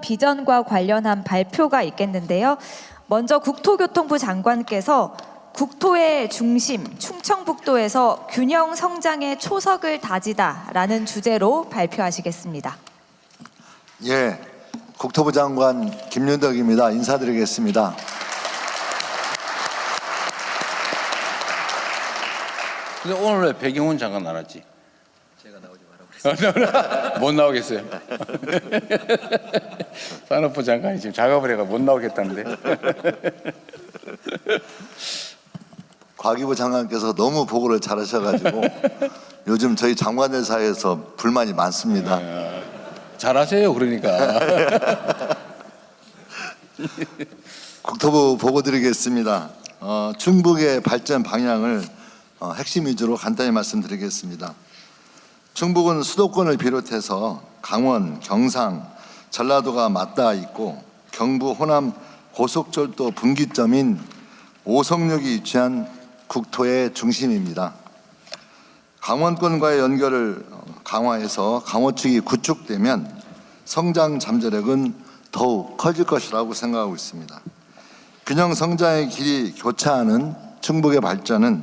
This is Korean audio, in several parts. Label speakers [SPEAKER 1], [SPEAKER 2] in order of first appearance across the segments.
[SPEAKER 1] 비전과 관련한 발표가 있겠는데요. 먼저 국토교통부 장관께서 국토의 중심, 충청북도에서 균형 성장의 초석을 다지다라는 주제로 발표하시겠습니다.
[SPEAKER 2] 예, 국토부 장관 김윤덕입니다. 인사드리겠습니다.
[SPEAKER 3] 근데 오늘 왜 배경훈 장관 나왔지?
[SPEAKER 2] 제가 나오지 말라고 그랬어요.
[SPEAKER 3] 못 나오겠어요. 산업부 장관이 지금 작업을 해가 못 나오겠다는데.
[SPEAKER 2] 과기부 장관께서 너무 보고를 잘하셔가지고 요즘 저희 장관들 사이에서 불만이 많습니다.
[SPEAKER 3] 잘하세요. 그러니까.
[SPEAKER 2] 국토부 보고 드리겠습니다. 충북의 발전 방향을 핵심 위주로 간단히 말씀드리겠습니다. 충북은 수도권을 비롯해서 강원, 경상, 전라도가 맞닿아 있고 경부, 호남 고속철도 분기점인 오송역이 위치한 국토의 중심입니다. 강원권과의 연결을 강화해서 강원축이 구축되면 성장 잠재력은 더욱 커질 것이라고 생각하고 있습니다. 균형 성장의 길이 교차하는 충북의 발전은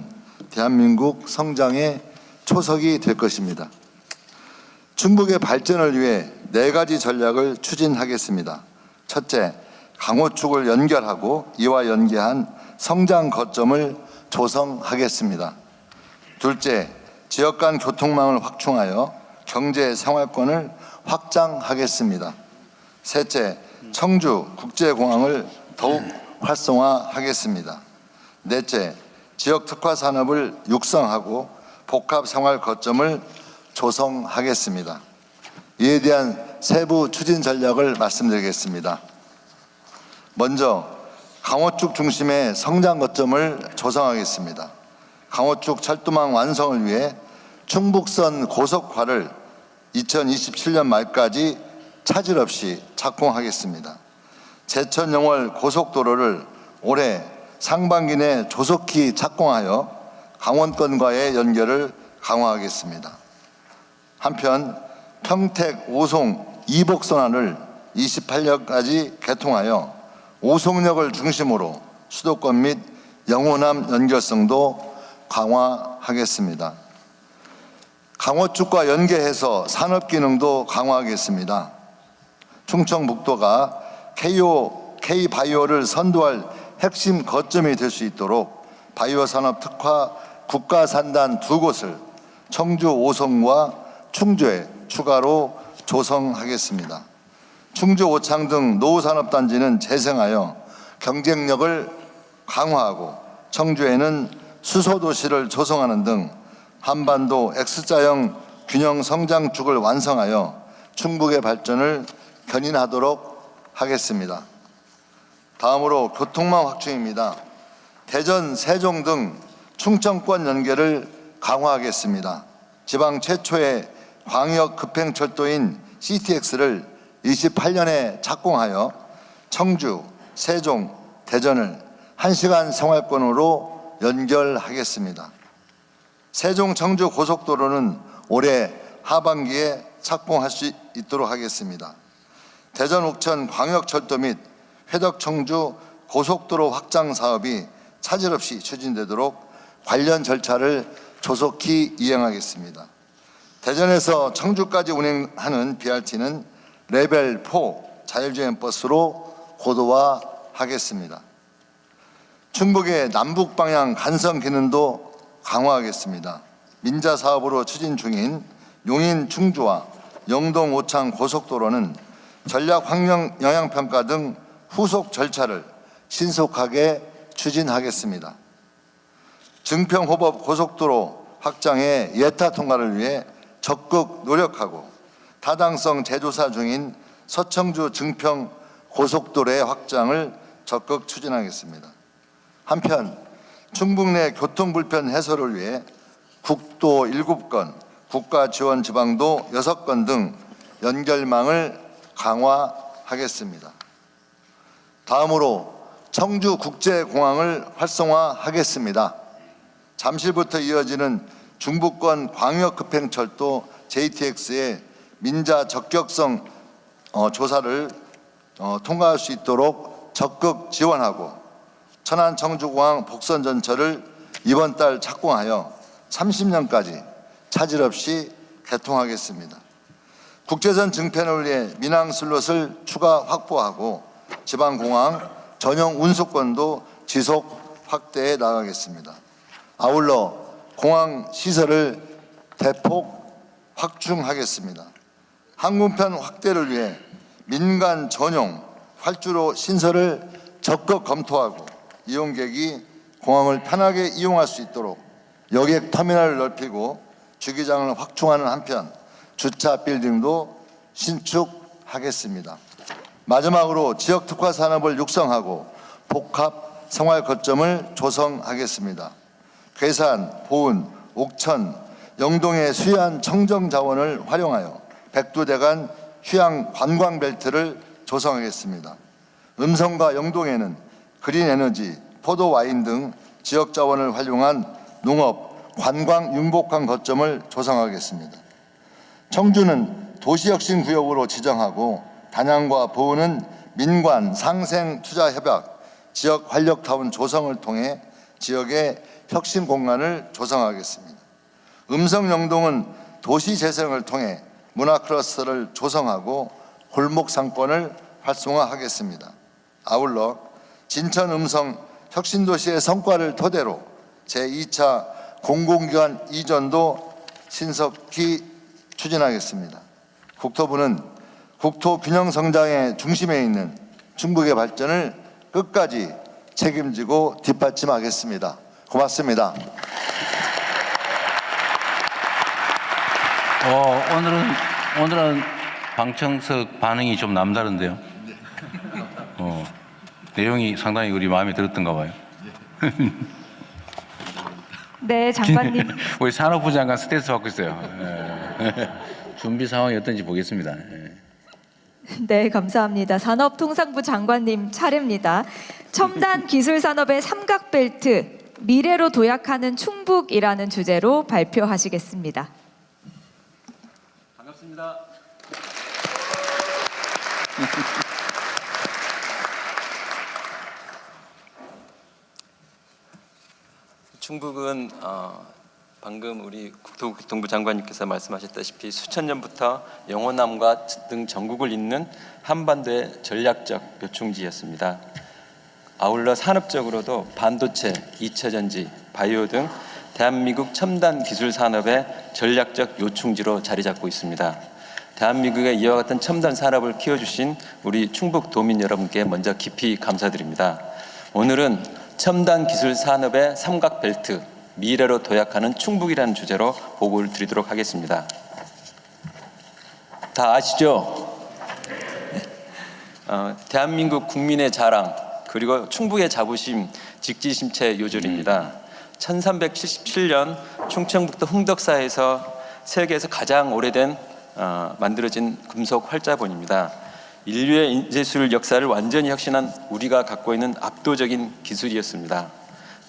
[SPEAKER 2] 대한민국 성장의 초석이 될 것입니다. 충북의 발전을 위해 4가지 전략을 추진하겠습니다. 첫째, 강호축을 연결하고 이와 연계한 성장 거점을 조성하겠습니다. 둘째, 지역 간 교통망을 확충하여 경제 생활권을 확장하겠습니다. 셋째, 청주 국제공항을 더욱 활성화하겠습니다. 넷째, 지역 특화 산업을 육성하고 복합 생활 거점을 조성하겠습니다. 이에 대한 세부 추진 전략을 말씀드리겠습니다. 먼저 강호축 중심의 성장 거점을 조성하겠습니다. 강호축 철도망 완성을 위해 충북선 고속화를 2027년 말까지 차질 없이 착공하겠습니다. 제천 영월 고속도로를 올해 상반기 내 조속히 착공하여 강원권과의 연결을 강화하겠습니다. 한편 평택 오송 이복선환을 28년까지 개통하여 오송역을 중심으로 수도권 및 영호남 연결성도 강화하겠습니다. 강호축과 연계해서 산업 기능도 강화하겠습니다. 충청북도가 K바이오를 선도할 핵심 거점이 될 수 있도록 바이오 산업 특화 국가 산단 2곳을 청주 오송과 충주에 추가로 조성하겠습니다. 충주 오창 등 노후산업단지는 재생하여 경쟁력을 강화하고 청주에는 수소도시를 조성하는 등 한반도 X자형 균형 성장축을 완성하여 충북의 발전을 견인하도록 하겠습니다. 다음으로 교통망 확충입니다. 대전, 세종 등 충청권 연결을 강화하겠습니다. 지방 최초의 광역 급행철도인 CTX를 28년에 착공하여 청주, 세종, 대전을 1시간 생활권으로 연결하겠습니다. 세종 청주 고속도로는 올해 하반기에 착공할 수 있도록 하겠습니다. 대전 옥천 광역철도 및 회덕 청주 고속도로 확장 사업이 차질 없이 추진되도록 관련 절차를 조속히 이행하겠습니다. 대전에서 청주까지 운행하는 BRT는 레벨 4 자율주행 버스로 고도화하겠습니다. 충북의 남북 방향 간선 기능도 강화하겠습니다. 민자 사업으로 추진 중인 용인 충주와 영동 오창 고속도로는 전략 환경 영향평가 등 후속 절차를 신속하게 추진하겠습니다. 증평호법 고속도로 확장의 예타 통과를 위해 적극 노력하고 타당성 재조사 중인 서청주 증평 고속도로의 확장을 적극 추진하겠습니다. 한편 충북 내 교통불편 해소를 위해 국도 7건, 국가지원 지방도 6건 등 연결망을 강화하겠습니다. 다음으로 청주국제공항을 활성화하겠습니다. 잠실부터 이어지는 중부권 광역급행철도 JTX의 민자 적격성 조사를 통과할 수 있도록 적극 지원하고 천안 청주공항 복선 전철을 이번 달 착공하여 30년까지 차질 없이 개통하겠습니다. 국제선 증편을 위해 민항 슬롯을 추가 확보하고 지방공항 전용 운수권도 지속 확대해 나가겠습니다. 아울러 공항 시설을 대폭 확충하겠습니다. 항공편 확대를 위해 민간 전용 활주로 신설을 적극 검토하고 이용객이 공항을 편하게 이용할 수 있도록 여객 터미널을 넓히고 주기장을 확충하는 한편 주차 빌딩도 신축하겠습니다. 마지막으로 지역 특화 산업을 육성하고 복합 생활 거점을 조성하겠습니다. 괴산, 보은, 옥천, 영동의 수해안 청정 자원을 활용하여 백두대간 휴양 관광 벨트를 조성하겠습니다. 음성과 영동에는 그린 에너지, 포도 와인 등 지역 자원을 활용한 농업, 관광 융복한 거점을 조성하겠습니다. 청주는 도시혁신 구역으로 지정하고 단양과 보은은 민관 상생 투자 협약, 지역 활력타운 조성을 통해 지역의 혁신 공간을 조성하겠습니다. 음성 영동은 도시 재생을 통해 문화 클러스터를 조성하고 골목 상권을 활성화하겠습니다. 아울러 진천 음성 혁신도시의 성과를 토대로 제2차 공공기관 이전도 신속히 추진하겠습니다. 국토부는 국토균형 성장의 중심에 있는 충북의 발전을 끝까지 책임지고 뒷받침하겠습니다. 고맙습니다.
[SPEAKER 3] 오늘은 방청석 반응이 좀 남다른데요. 내용이 상당히 우리 마음에 들었던가 봐요.
[SPEAKER 1] 네, 장관님.
[SPEAKER 3] 우리 산업부 장관 스트레스 받고 있어요. 준비 상황이 어떤지 보겠습니다.
[SPEAKER 1] 네, 감사합니다. 산업통상부 장관님 차례입니다. 첨단 기술 산업의 삼각벨트, 미래로 도약하는 충북이라는 주제로 발표하시겠습니다.
[SPEAKER 4] 반갑습니다. 충북은 방금 우리 국토교통부 장관님께서 말씀하셨다시피 수천 년부터 영호남과 등 전국을 잇는 한반도의 전략적 요충지였습니다. 아울러 산업적으로도 반도체, 2차전지, 바이오 등 대한민국 첨단 기술 산업의 전략적 요충지로 자리 잡고 있습니다. 대한민국의 이와 같은 첨단 산업을 키워주신 우리 충북 도민 여러분께 먼저 깊이 감사드립니다. 오늘은 첨단 기술 산업의 삼각벨트, 미래로 도약하는 충북이라는 주제로 보고를 드리도록 하겠습니다. 다 아시죠? 대한민국 국민의 자랑, 그리고 충북의 자부심, 직지심체 요절입니다. 1377년 충청북도 흥덕사에서 세계에서 가장 오래된 만들어진 금속 활자본입니다. 인류의 인재술 역사를 완전히 혁신한 우리가 갖고 있는 압도적인 기술이었습니다.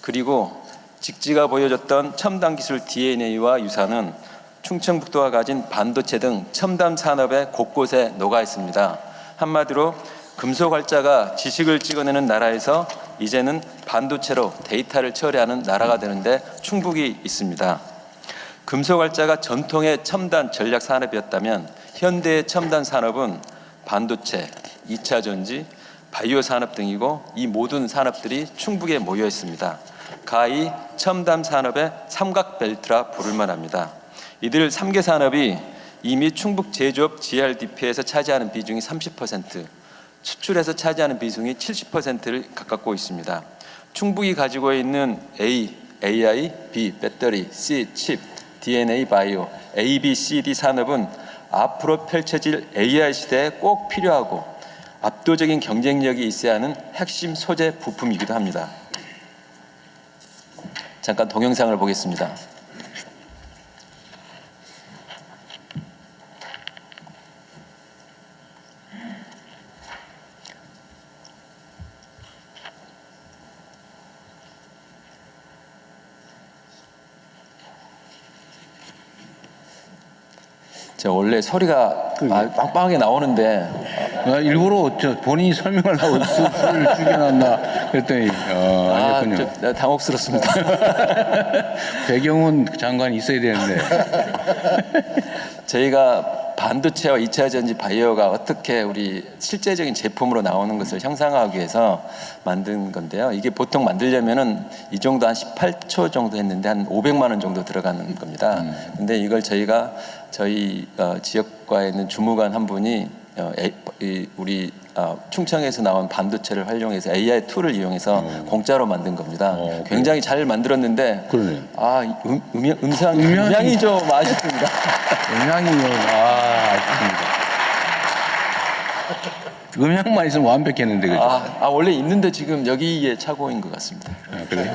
[SPEAKER 4] 그리고 직지가 보여줬던 첨단 기술 DNA와 유산은 충청북도가 가진 반도체 등 첨단 산업의 곳곳에 녹아 있습니다. 한마디로 금속 활자가 지식을 찍어내는 나라에서 이제는 반도체로 데이터를 처리하는 나라가 되는데 충북이 있습니다. 금속 활자가 전통의 첨단 전략 산업이었다면 현대의 첨단 산업은 반도체, 2차 전지, 바이오 산업 등이고 이 모든 산업들이 충북에 모여 있습니다. 가히 첨단 산업의 삼각벨트라 부를 만합니다. 이들 3개 산업이 이미 충북 제조업 GRDP에서 차지하는 비중이 30%, 수출에서 차지하는 비중이 70%를 가깝고 있습니다. 충북이 가지고 있는 A, AI, B, 배터리, C, 칩, DNA, 바이오, A, B, C, D 산업은 앞으로 펼쳐질 AI 시대에 꼭 필요하고 압도적인 경쟁력이 있어야 하는 핵심 소재 부품이기도 합니다. 잠깐 동영상을 보겠습니다. 제가 원래 소리가 빵빵하게 나오는데
[SPEAKER 3] 나 일부러 본인이 설명하려고 술을 죽여놨나 그랬더니 아니었군요.
[SPEAKER 4] 당혹스럽습니다.
[SPEAKER 3] 배경은 장관이 있어야 되는데.
[SPEAKER 4] 저희가 반도체와 2차 전지 바이오가 어떻게 우리 실제적인 제품으로 나오는 것을 형상화하기 위해서 만든 건데요. 이게 보통 만들려면은 이 정도 한 18초 정도 했는데 한 500만 원 정도 들어가는 겁니다. 근데 이걸 저희가 저희 지역과에 있는 주무관 한 분이 우리 충청에서 나온 반도체를 활용해서 AI 툴을 이용해서 공짜로 만든 겁니다. 굉장히 잘 만들었는데
[SPEAKER 3] 그러네요.
[SPEAKER 4] 음향이 좀 아쉽습니다.
[SPEAKER 3] 음향이요. 아쉽습니다. 음향만 있으면 완벽했는데 그죠?
[SPEAKER 4] 원래 있는데 지금 여기에 착오인 것 같습니다.
[SPEAKER 3] 그래요?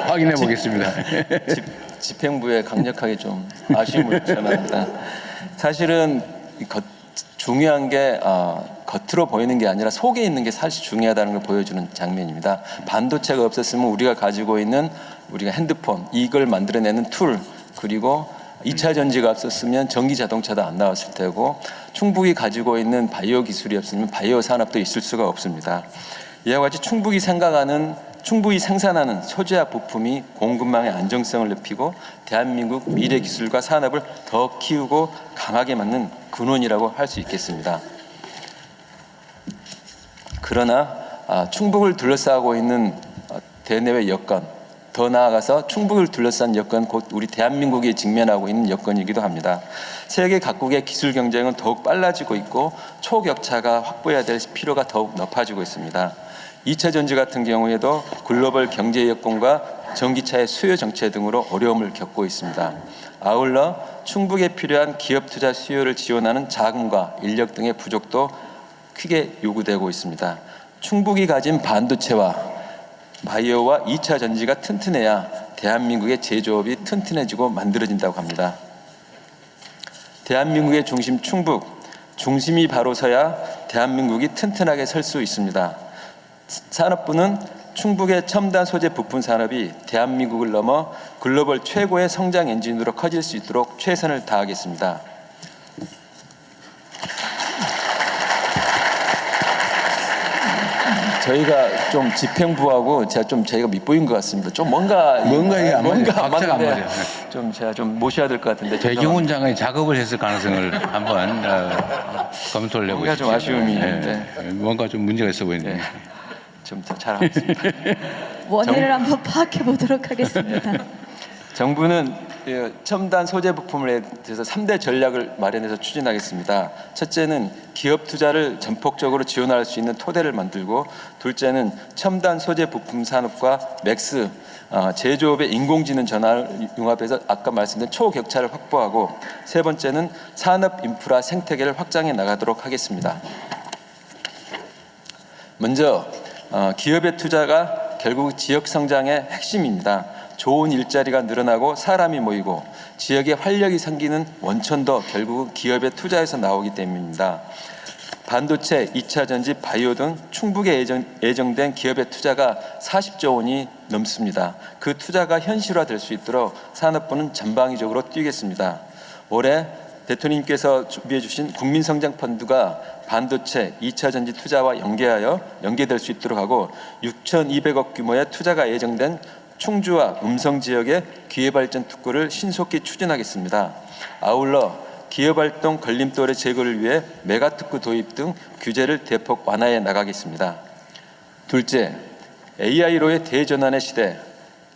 [SPEAKER 3] 확인해 보겠습니다.
[SPEAKER 4] 집행부에 강력하게 좀 아쉬움을 전합니다. 사실은 중요한 게 겉으로 보이는 게 아니라 속에 있는 게 사실 중요하다는 걸 보여주는 장면입니다. 반도체가 없었으면 우리가 가지고 있는 우리가 핸드폰 이걸 만들어내는 툴 그리고 2차 전지가 없었으면 전기 자동차도 안 나왔을 테고 충북이 가지고 있는 바이오 기술이 없으면 바이오 산업도 있을 수가 없습니다. 이와 같이 충북이 생산하는 소재와 부품이 공급망의 안정성을 높이고 대한민국 미래 기술과 산업을 더 키우고 강하게 만든 근원이라고 할 수 있겠습니다. 그러나 충북을 둘러싸고 있는 대내외 여건, 더 나아가서 충북을 둘러싼 여건, 곧 우리 대한민국이 직면하고 있는 여건이기도 합니다. 세계 각국의 기술 경쟁은 더욱 빨라지고 있고 초격차가 확보해야 될 필요가 더욱 높아지고 있습니다. 2차 전지 같은 경우에도 글로벌 경제 여건과 전기차의 수요 정체 등으로 어려움을 겪고 있습니다. 아울러 충북에 필요한 기업 투자 수요를 지원하는 자금과 인력 등의 부족도 크게 요구되고 있습니다. 충북이 가진 반도체와 바이오와 2차 전지가 튼튼해야 대한민국의 제조업이 튼튼해지고 만들어진다고 합니다. 대한민국의 중심 충북, 중심이 바로 서야 대한민국이 튼튼하게 설 수 있습니다. 산업부는 충북의 첨단 소재 부품 산업이 대한민국을 넘어 글로벌 최고의 성장 엔진으로 커질 수 있도록 최선을 다하겠습니다. 저희가 좀 집행부하고 저희가 밑보인 것 같습니다. 좀 뭔가
[SPEAKER 3] 이게 안 맞아요. 박자가 안
[SPEAKER 4] 맞는데
[SPEAKER 3] 맞아요.
[SPEAKER 4] 좀 제가 좀 모셔야 될 것 같은데
[SPEAKER 3] 배경훈 장관이 작업을 했을 가능성을 한번 검토를 해보시죠.
[SPEAKER 4] 뭔가 좀 아쉬움이 있는데.
[SPEAKER 3] 뭔가 좀 문제가 있어 보이네요.
[SPEAKER 4] 좀 더 잘하겠습니다.
[SPEAKER 1] 원인을 한번 파악해 보도록 하겠습니다.
[SPEAKER 4] 정부는 첨단 소재 부품에 대해서 3대 전략을 마련해서 추진하겠습니다. 첫째는 기업 투자를 전폭적으로 지원할 수 있는 토대를 만들고, 둘째는 첨단 소재 부품 산업과 맥스 제조업의 인공지능 전환을 융합해서 아까 말씀드린 초격차를 확보하고, 세 번째는 산업 인프라 생태계를 확장해 나가도록 하겠습니다. 먼저 기업의 투자가 결국 지역 성장의 핵심입니다. 좋은 일자리가 늘어나고 사람이 모이고 지역에 활력이 생기는 원천도 결국은 기업의 투자에서 나오기 때문입니다. 반도체, 2차 전지, 바이오 등 충북에 예정된 기업의 투자가 40조 원이 넘습니다. 그 투자가 현실화될 수 있도록 산업부는 전방위적으로 뛰겠습니다. 올해 대통령님께서 준비해 주신 국민성장펀드가 반도체, 2차 전지 투자와 연계될 수 있도록 하고 6,200억 규모의 투자가 예정된 충주와 음성 지역의 기회발전 특구를 신속히 추진하겠습니다. 아울러 기업활동 걸림돌의 제거를 위해 메가특구 도입 등 규제를 대폭 완화해 나가겠습니다. 둘째, AI로의 대전환의 시대,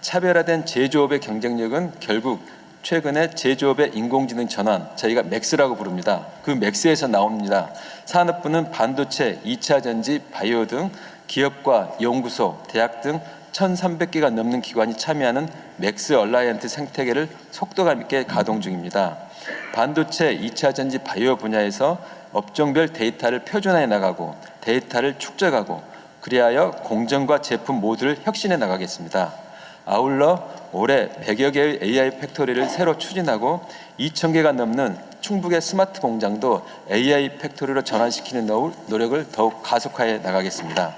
[SPEAKER 4] 차별화된 제조업의 경쟁력은 결국 최근에 제조업의 인공지능 전환, 저희가 맥스라고 부릅니다. 그 맥스에서 나옵니다. 산업부는 반도체, 2차 전지, 바이오 등 기업과 연구소, 대학 등 1,300개가 넘는 기관이 참여하는 맥스 얼라이언트 생태계를 속도감 있게 가동 중입니다. 반도체, 2차 전지, 바이오 분야에서 업종별 데이터를 표준화해 나가고 데이터를 축적하고 그리하여 공정과 제품 모두를 혁신해 나가겠습니다. 아울러 올해 100여 개의 AI 팩토리를 새로 추진하고 2,000개가 넘는 충북의 스마트 공장도 AI 팩토리로 전환시키는 노력을 더욱 가속화해 나가겠습니다.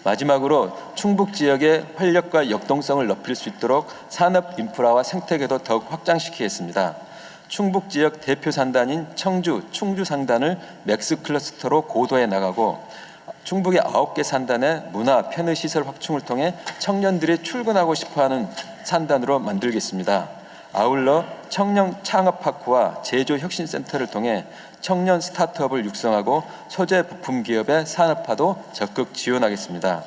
[SPEAKER 4] 마지막으로 충북 지역의 활력과 역동성을 높일 수 있도록 산업 인프라와 생태계도 더욱 확장시키겠습니다. 충북 지역 대표 산단인 청주, 충주 상단을 맥스 클러스터로 고도해 나가고 충북의 9개 산단의 문화, 편의 시설 확충을 통해 청년들이 출근하고 싶어하는 산단으로 만들겠습니다. 아울러 청년 창업파크와 제조혁신센터를 통해 청년 스타트업을 육성하고 소재 부품 기업의 산업화도 적극 지원하겠습니다.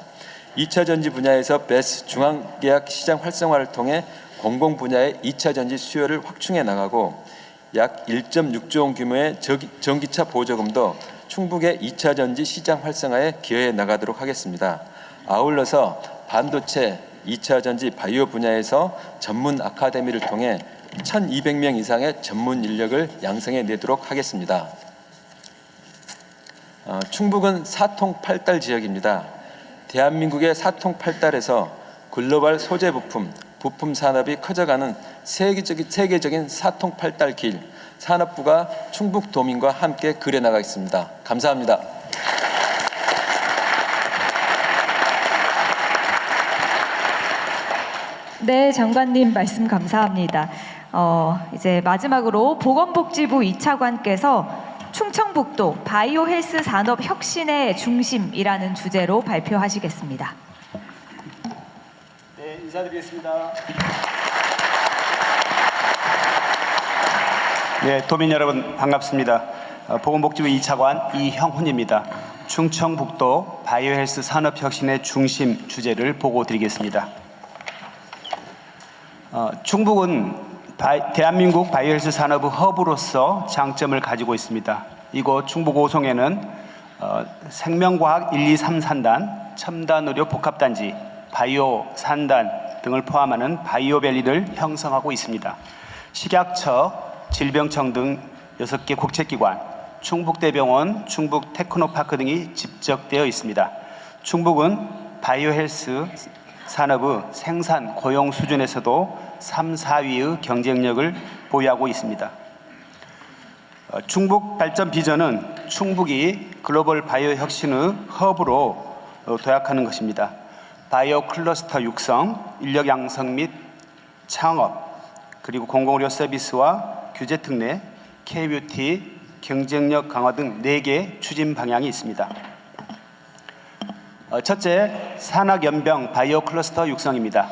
[SPEAKER 4] 2차 전지 분야에서 베스 중앙계약 시장 활성화를 통해 공공 분야의 2차 전지 수요를 확충해 나가고 약 1.6조 원 규모의 전기차 보조금도 충북의 2차 전지 시장 활성화에 기여해 나가도록 하겠습니다. 아울러서 반도체, 2차 전지 바이오 분야에서 전문 아카데미를 통해 1,200명 이상의 전문 인력을 양성해 내도록 하겠습니다. 충북은 사통팔달 지역입니다. 대한민국의 사통팔달에서 글로벌 소재 부품 산업이 커져가는 세계적인 사통팔달 길, 산업부가 충북도민과 함께 그려나가겠습니다. 감사합니다.
[SPEAKER 1] 네, 장관님 말씀 감사합니다. 이제 마지막으로 보건복지부 이차관께서 충청북도 바이오 헬스 산업 혁신의 중심이라는 주제로 발표하시겠습니다.
[SPEAKER 5] 네, 인사드리겠습니다. 네, 도민 여러분 반갑습니다. 보건복지부 이차관 이형훈입니다. 충청북도 바이오 헬스 산업 혁신의 중심 주제를 보고 드리겠습니다. 충북은 대한민국 바이오헬스 산업의 허브로서 장점을 가지고 있습니다. 이곳 충북 오송에는 생명과학 1, 2, 3 산단, 첨단의료 복합단지, 바이오 산단 등을 포함하는 바이오밸리를 형성하고 있습니다. 식약처, 질병청 등 6개 국책기관, 충북대병원, 충북테크노파크 등이 집적되어 있습니다. 충북은 바이오헬스 산업의 생산, 고용 수준에서도 3, 4위의 경쟁력을 보유하고 있습니다. 충북 발전 비전은 충북이 글로벌 바이오 혁신의 허브로 도약하는 것입니다. 바이오 클러스터 육성, 인력 양성 및 창업, 그리고 공공의료 서비스와 규제 특례, K-뷰티, 경쟁력 강화 등 4개 추진 방향이 있습니다. 첫째, 산학연병 바이오 클러스터 육성입니다.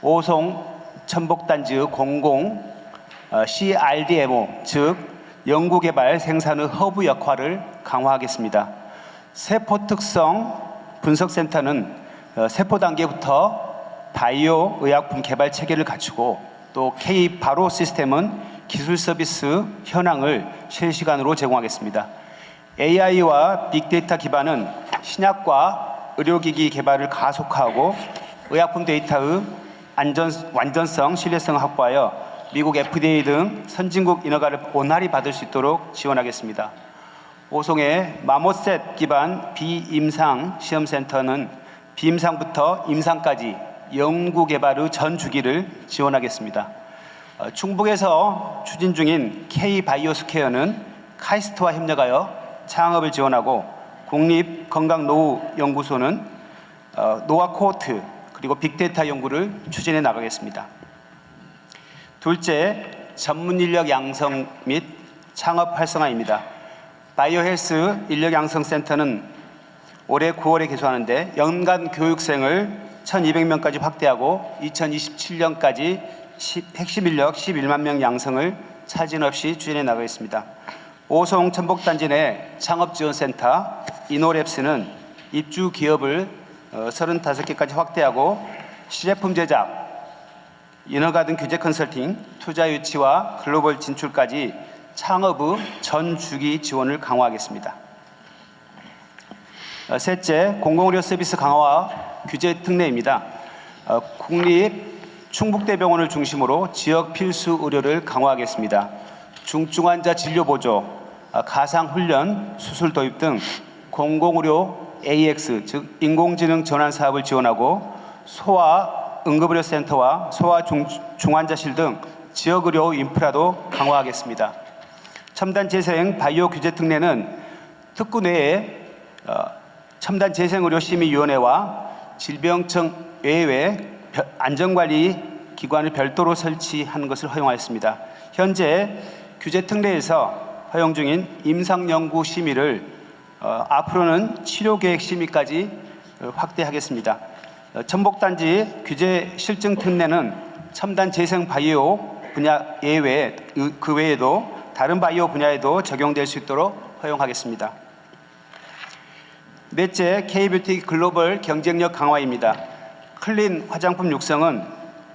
[SPEAKER 5] 오송 첨복단지의 공공 CRDMO, 즉 연구개발 생산의 허브 역할을 강화하겠습니다. 세포특성 분석센터는 세포 단계부터 바이오 의약품 개발 체계를 갖추고 또 K-바로 시스템은 기술 서비스 현황을 실시간으로 제공하겠습니다. AI와 빅데이터 기반은 신약과 의료기기 개발을 가속화하고 의약품 데이터의 완전성, 신뢰성을 확보하여 미국 FDA 등 선진국 인허가를 원활히 받을 수 있도록 지원하겠습니다. 오송의 마모셋 기반 비임상 시험센터는 비임상부터 임상까지 연구개발의 전 주기를 지원하겠습니다. 충북에서 추진 중인 K-바이오스퀘어는 카이스트와 협력하여 창업을 지원하고 국립건강노후연구소는 노화 코호트 그리고 빅데이터 연구를 추진해 나가겠습니다. 둘째, 전문인력 양성 및 창업 활성화입니다. 바이오헬스 인력양성센터는 올해 9월에 개소하는데 연간 교육생을 1,200명까지 확대하고 2027년까지 핵심 인력 11만 명 양성을 차질 없이 추진해 나가겠습니다. 오송 첨복단지 내 창업지원센터 이노랩스는 입주 기업을 35개까지 확대하고 시제품 제작, 인허가 등 규제 컨설팅, 투자 유치와 글로벌 진출까지 창업의 전 주기 지원을 강화하겠습니다. 셋째, 공공의료 서비스 강화와 규제 특례입니다. 국립 충북대병원을 중심으로 지역 필수 의료를 강화하겠습니다. 중증환자 진료 보조, 가상훈련, 수술 도입 등 공공의료 AX, 즉 인공지능 전환 사업을 지원하고 소아 응급의료센터와 소아 중환자실 등 지역의료 인프라도 강화하겠습니다. 첨단 재생 바이오 규제 특례는 특구 내에 첨단 재생의료심의위원회와 질병청 외외 안전관리 기관을 별도로 설치하는 것을 허용하였습니다. 현재 규제 특례에서 허용 중인 임상연구 심의를 앞으로는 치료계획 심의까지 확대하겠습니다. 첨복단지 규제 실증 특례는 첨단 재생 바이오 분야 예외 그 외에도 다른 바이오 분야에도 적용될 수 있도록 허용하겠습니다. 넷째, K뷰티 글로벌 경쟁력 강화입니다. 클린 화장품 육성은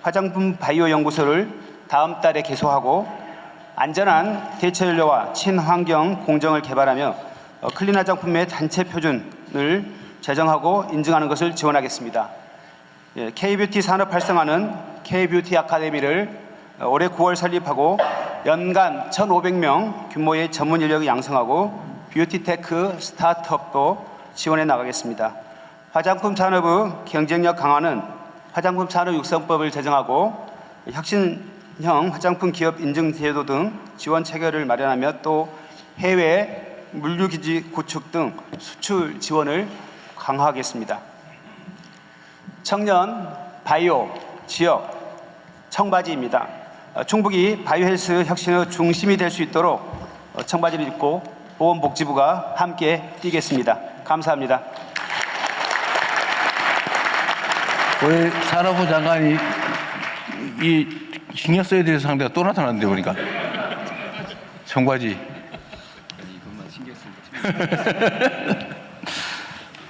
[SPEAKER 5] 화장품 바이오 연구소를 다음 달에 개소하고 안전한 대체연료와 친환경 공정을 개발하며 클린 화장품의 단체 표준을 제정하고 인증하는 것을 지원하겠습니다. K뷰티 산업 활성화는 K뷰티 아카데미를 올해 9월 설립하고 연간 1,500명 규모의 전문 인력을 양성하고 뷰티테크 스타트업도 지원해 나가겠습니다. 화장품 산업의 경쟁력 강화는 화장품 산업 육성법을 제정하고 혁신형 화장품 기업 인증 제도 등 지원 체계를 마련하며 또 해외 물류기지 구축 등 수출 지원을 강화하겠습니다. 청년, 바이오, 지역, 청바지입니다. 충북이 바이오헬스 혁신의 중심이 될 수 있도록 청바지를 입고 보건복지부가 함께 뛰겠습니다. 감사합니다.
[SPEAKER 3] 왜 산업부 장관이 이 신경 써야 될 상대가 또 나타났는데 보니까 청바지.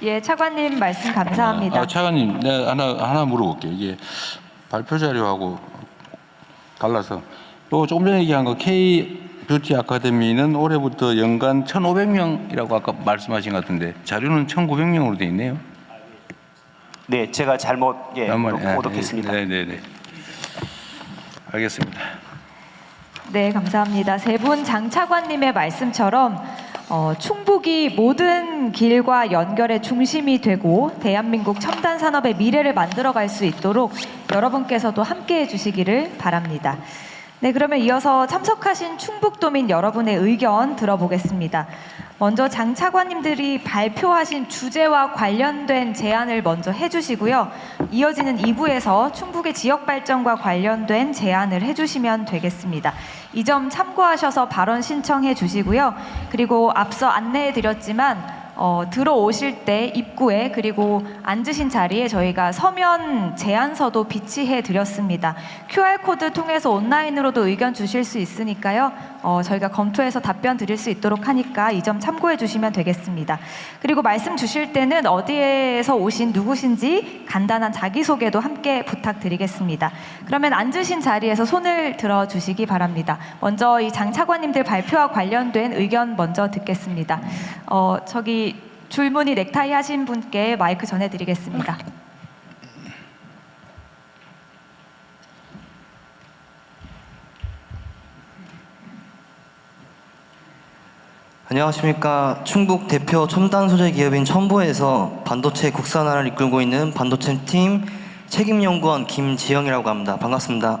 [SPEAKER 1] 예, 차관님 말씀 감사합니다.
[SPEAKER 3] 차관님, 내가 하나 물어볼게요. 이게 발표 자료하고 달라서 또 조금 전에 얘기한 거 K 뷰티 아카데미는 올해부터 연간 1,500명이라고 아까 말씀하신 것 같은데 자료는 1,900명으로 돼 있네요.
[SPEAKER 5] 네, 제가 잘못 오독했습니다.
[SPEAKER 3] 네. 알겠습니다.
[SPEAKER 1] 네, 감사합니다. 세 분 장 차관님의 말씀처럼 충북이 모든 길과 연결의 중심이 되고 대한민국 첨단 산업의 미래를 만들어갈 수 있도록 여러분께서도 함께해 주시기를 바랍니다. 네, 그러면 이어서 참석하신 충북도민 여러분의 의견 들어보겠습니다. 먼저 장 차관님들이 발표하신 주제와 관련된 제안을 먼저 해주시고요. 이어지는 2부에서 충북의 지역 발전과 관련된 제안을 해주시면 되겠습니다. 이 점 참고하셔서 발언 신청해 주시고요. 그리고 앞서 안내해 드렸지만 들어오실 때 입구에 그리고 앉으신 자리에 저희가 서면 제안서도 비치해 드렸습니다. QR코드 통해서 온라인으로도 의견 주실 수 있으니까요. 저희가 검토해서 답변 드릴 수 있도록 하니까 이 점 참고해 주시면 되겠습니다. 그리고 말씀 주실 때는 어디에서 오신 누구신지 간단한 자기소개도 함께 부탁드리겠습니다. 그러면 앉으신 자리에서 손을 들어주시기 바랍니다. 먼저 이 장 차관님들 발표와 관련된 의견 먼저 듣겠습니다. 저기 줄무늬 넥타이 하신 분께 마이크 전해드리겠습니다.
[SPEAKER 6] 안녕하십니까. 충북 대표 첨단 소재 기업인 첨보에서 반도체 국산화를 이끌고 있는 반도체 팀 책임연구원 김지영이라고 합니다. 반갑습니다.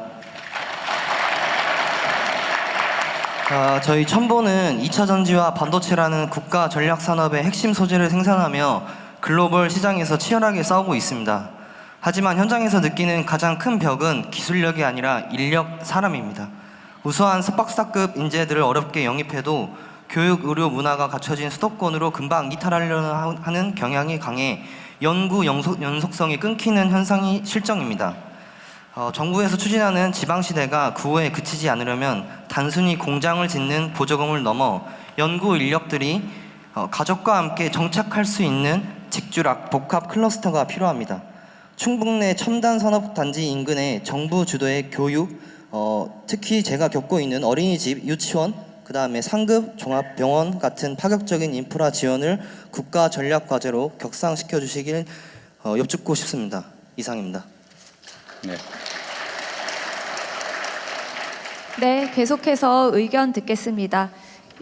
[SPEAKER 6] 저희 첨보는 2차 전지와 반도체라는 국가 전략 산업의 핵심 소재를 생산하며 글로벌 시장에서 치열하게 싸우고 있습니다. 하지만 현장에서 느끼는 가장 큰 벽은 기술력이 아니라 인력, 사람입니다. 우수한 석박사급 인재들을 어렵게 영입해도 교육, 의료, 문화가 갖춰진 수도권으로 금방 이탈하려는 하는 경향이 강해 연구 연속성이 끊기는 현상이 실정입니다. 정부에서 추진하는 지방시대가 구호에 그치지 않으려면 단순히 공장을 짓는 보조금을 넘어 연구 인력들이 가족과 함께 정착할 수 있는 직주락 복합 클러스터가 필요합니다. 충북 내 첨단 산업단지 인근의 정부 주도의 교육, 특히 제가 겪고 있는 어린이집, 유치원, 그 다음에 상급 종합병원 같은 파격적인 인프라 지원을 국가 전략 과제로 격상시켜 주시길 여쭙고 싶습니다. 이상입니다.
[SPEAKER 3] 네.
[SPEAKER 1] 네, 계속해서 의견 듣겠습니다.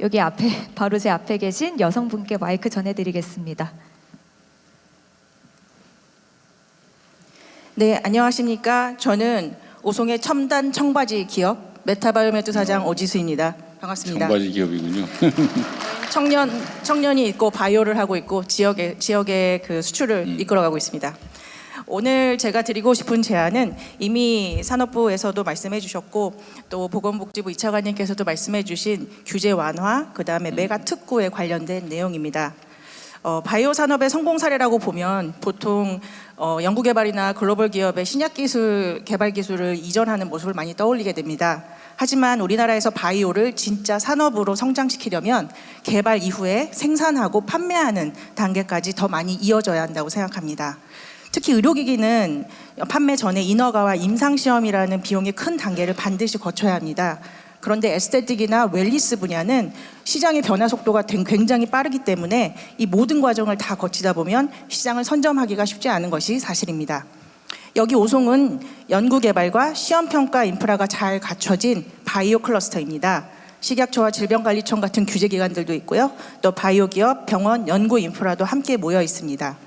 [SPEAKER 1] 여기 앞에 바로 제 앞에 계신 여성분께 마이크 전해드리겠습니다.
[SPEAKER 7] 네, 안녕하십니까. 저는 오송의 첨단 청바지 기업 메타바이오메드 사장 오지수입니다. 반갑습니다.
[SPEAKER 3] 청바지 기업이군요.
[SPEAKER 7] 청년이 있고 바이오를 하고 있고 지역의 그 수출을 이끌어가고 있습니다. 오늘 제가 드리고 싶은 제안은 이미 산업부에서도 말씀해 주셨고 또 보건복지부 이차관님께서도 말씀해 주신 규제 완화, 그다음에 메가 특구에 관련된 내용입니다. 바이오 산업의 성공 사례라고 보면 보통 연구개발이나 글로벌 기업의 신약 기술 개발 기술을 이전하는 모습을 많이 떠올리게 됩니다. 하지만 우리나라에서 바이오를 진짜 산업으로 성장시키려면 개발 이후에 생산하고 판매하는 단계까지 더 많이 이어져야 한다고 생각합니다. 특히 의료기기는 판매 전에 인허가와 임상시험이라는 비용이 큰 단계를 반드시 거쳐야 합니다. 그런데 에스테틱이나 웰니스 분야는 시장의 변화 속도가 굉장히 빠르기 때문에 이 모든 과정을 다 거치다 보면 시장을 선점하기가 쉽지 않은 것이 사실입니다. 여기 오송은 연구개발과 시험평가 인프라가 잘 갖춰진 바이오 클러스터입니다. 식약처와 질병관리청 같은 규제기관들도 있고요. 또 바이오 기업, 병원, 연구 인프라도 함께 모여 있습니다.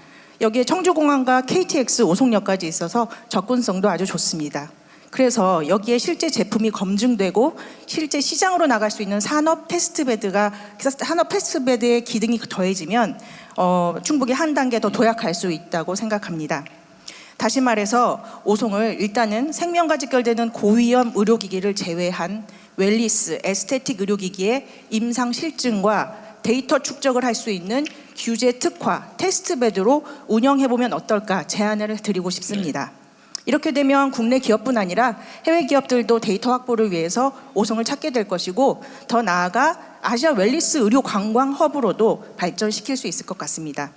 [SPEAKER 7] 여기에 청주공항과 KTX 오송역까지 있어서 접근성도 아주 좋습니다. 그래서 여기에 실제 제품이 검증되고 실제 시장으로 나갈 수 있는 산업 테스트베드의 기능이 더해지면 충북이 한 단계 더 도약할 수 있다고 생각합니다. 다시 말해서 오송을 일단은 생명과 직결되는 고위험 의료기기를 제외한 웰니스, 에스테틱 의료기기의 임상 실증과 데이터 축적을 할 수 있는 규제 특화, 테스트베드로 운영해보면 어떨까 제안을 드리고 싶습니다. 이렇게 되면 국내 기업뿐 아니라 해외 기업들도 데이터 확보를 위해서 오송을 찾게 될 것이고 더 나아가 아시아 웰니스 의료 관광 허브로도 발전시킬 수 있을 것 같습니다.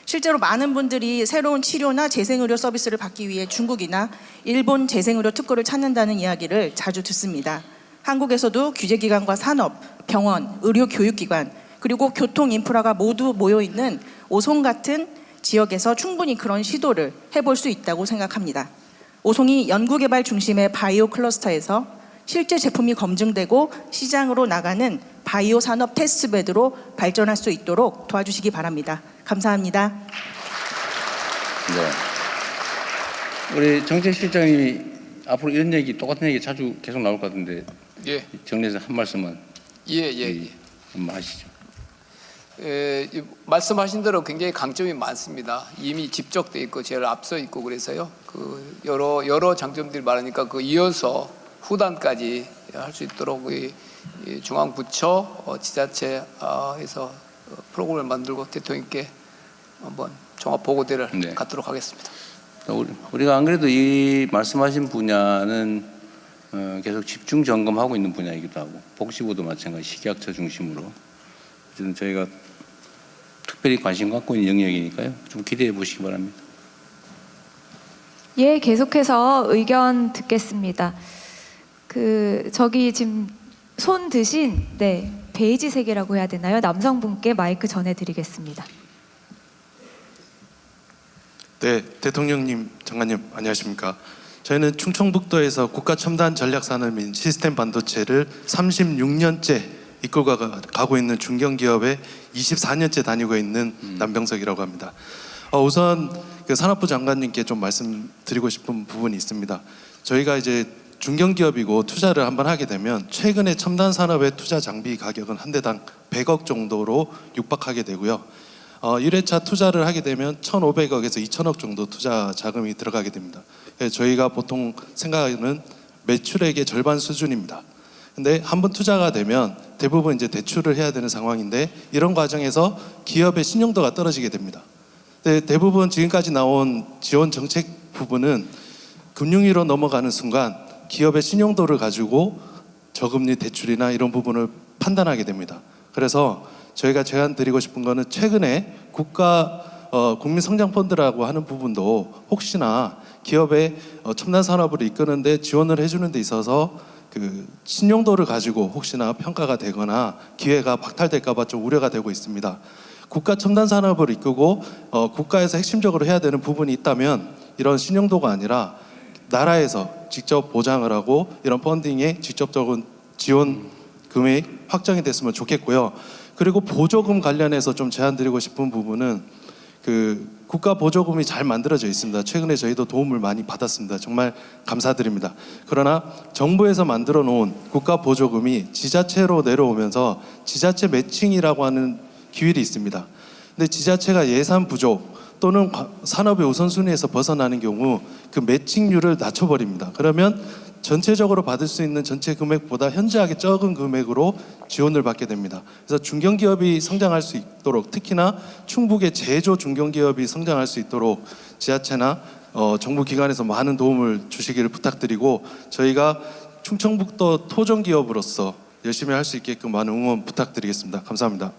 [SPEAKER 7] 실제로 많은 분들이 새로운 치료나 재생의료 서비스를 받기 위해 중국이나 일본 재생의료 특구를 찾는다는 이야기를 자주 듣습니다. 한국에서도 규제기관과 산업, 병원, 의료교육기관 그리고 교통 인프라가 모두 모여있는 오송 같은 지역에서 충분히 그런 시도를 해볼 수 있다고 생각합니다. 오송이 연구개발 중심의 바이오 클러스터에서 실제 제품이 검증되고 시장으로 나가는 바이오 산업 테스트베드로 발전할 수 있도록 도와주시기 바랍니다. 감사합니다.
[SPEAKER 3] 네. 우리 정책실장님이 앞으로 이런 얘기, 똑같은 얘기 자주 계속 나올 것 같은데
[SPEAKER 8] 예.
[SPEAKER 3] 정리해서 한 말씀만 한번 하시죠.
[SPEAKER 8] 말씀하신 대로 굉장히 강점이 많습니다. 이미 집적돼 있고 제일 앞서 있고 그래서요. 그 여러 장점들이 많으니까 그 이어서 후단까지 할 수 있도록 이 중앙부처 지자체에서 프로그램을 만들고 대통령께 한번 종합 보고대를 갖도록 하겠습니다.
[SPEAKER 3] 우리가 안 그래도 이 말씀하신 분야는 계속 집중 점검하고 있는 분야이기도 하고 복지부도 마찬가지 식약처 중심으로 어쨌든 저희가 특별히 관심 갖고 있는 영역이니까요. 좀 기대해 보시기 바랍니다.
[SPEAKER 1] 예, 계속해서 의견 듣겠습니다. 저기 지금 손 드신 베이지색이라고 해야 되나요? 남성분께 마이크 전해드리겠습니다.
[SPEAKER 9] 네, 대통령님, 장관님 안녕하십니까? 저희는 충청북도에서 국가첨단전략산업인 시스템 반도체를 36년째 이끌고 가고 있는 중견기업에 24년째 다니고 있는 남병석이라고 합니다. 우선 그 산업부 장관님께 좀 말씀드리고 싶은 부분이 있습니다. 저희가 이제 중견기업이고 투자를 한번 하게 되면 최근에 첨단 산업의 투자 장비 가격은 한 대당 100억 정도로 육박하게 되고요. 1회차 투자를 하게 되면 1,500억에서 2,000억 정도 투자 자금이 들어가게 됩니다. 저희가 보통 생각하는 매출액의 절반 수준입니다. 근데 한번 투자가 되면 대부분 이제 대출을 해야 되는 상황인데 이런 과정에서 기업의 신용도가 떨어지게 됩니다. 근데 대부분 지금까지 나온 지원 정책 부분은 금융위로 넘어가는 순간 기업의 신용도를 가지고 저금리 대출이나 이런 부분을 판단하게 됩니다. 그래서 저희가 제안드리고 싶은 거는 최근에 국민성장펀드라고 하는 부분도 혹시나 기업의 첨단 산업을 이끄는데 지원을 해주는 데 있어서 그 신용도를 가지고 혹시나 평가가 되거나 기회가 박탈될까 봐 좀 우려가 되고 있습니다. 국가 첨단 산업을 이끌고 국가에서 핵심적으로 해야 되는 부분이 있다면 이런 신용도가 아니라 나라에서 직접 보장을 하고 이런 펀딩에 직접적인 지원 금액 확정이 됐으면 좋겠고요. 그리고 보조금 관련해서 좀 제안드리고 싶은 부분은 그 국가 보조금이 잘 만들어져 있습니다. 최근에 저희도 도움을 많이 받았습니다. 정말 감사드립니다. 그러나 정부에서 만들어 놓은 국가 보조금이 지자체로 내려오면서 지자체 매칭이라고 하는 기율이 있습니다. 근데 지자체가 예산 부족 또는 산업의 우선순위에서 벗어나는 경우 그 매칭률을 낮춰버립니다. 그러면 전체적으로 받을 수 있는 전체 금액보다 현저하게 적은 금액으로 지원을 받게 됩니다. 그래서 중견기업이 성장할 수 있도록, 특히나 충북의 제조 중견기업이 성장할 수 있도록 지자체나 정부 기관에서 많은 도움을 주시기를 부탁드리고, 저희가 충청북도 토종기업으로서 열심히 할 수 있게끔 많은 응원 부탁드리겠습니다. 감사합니다.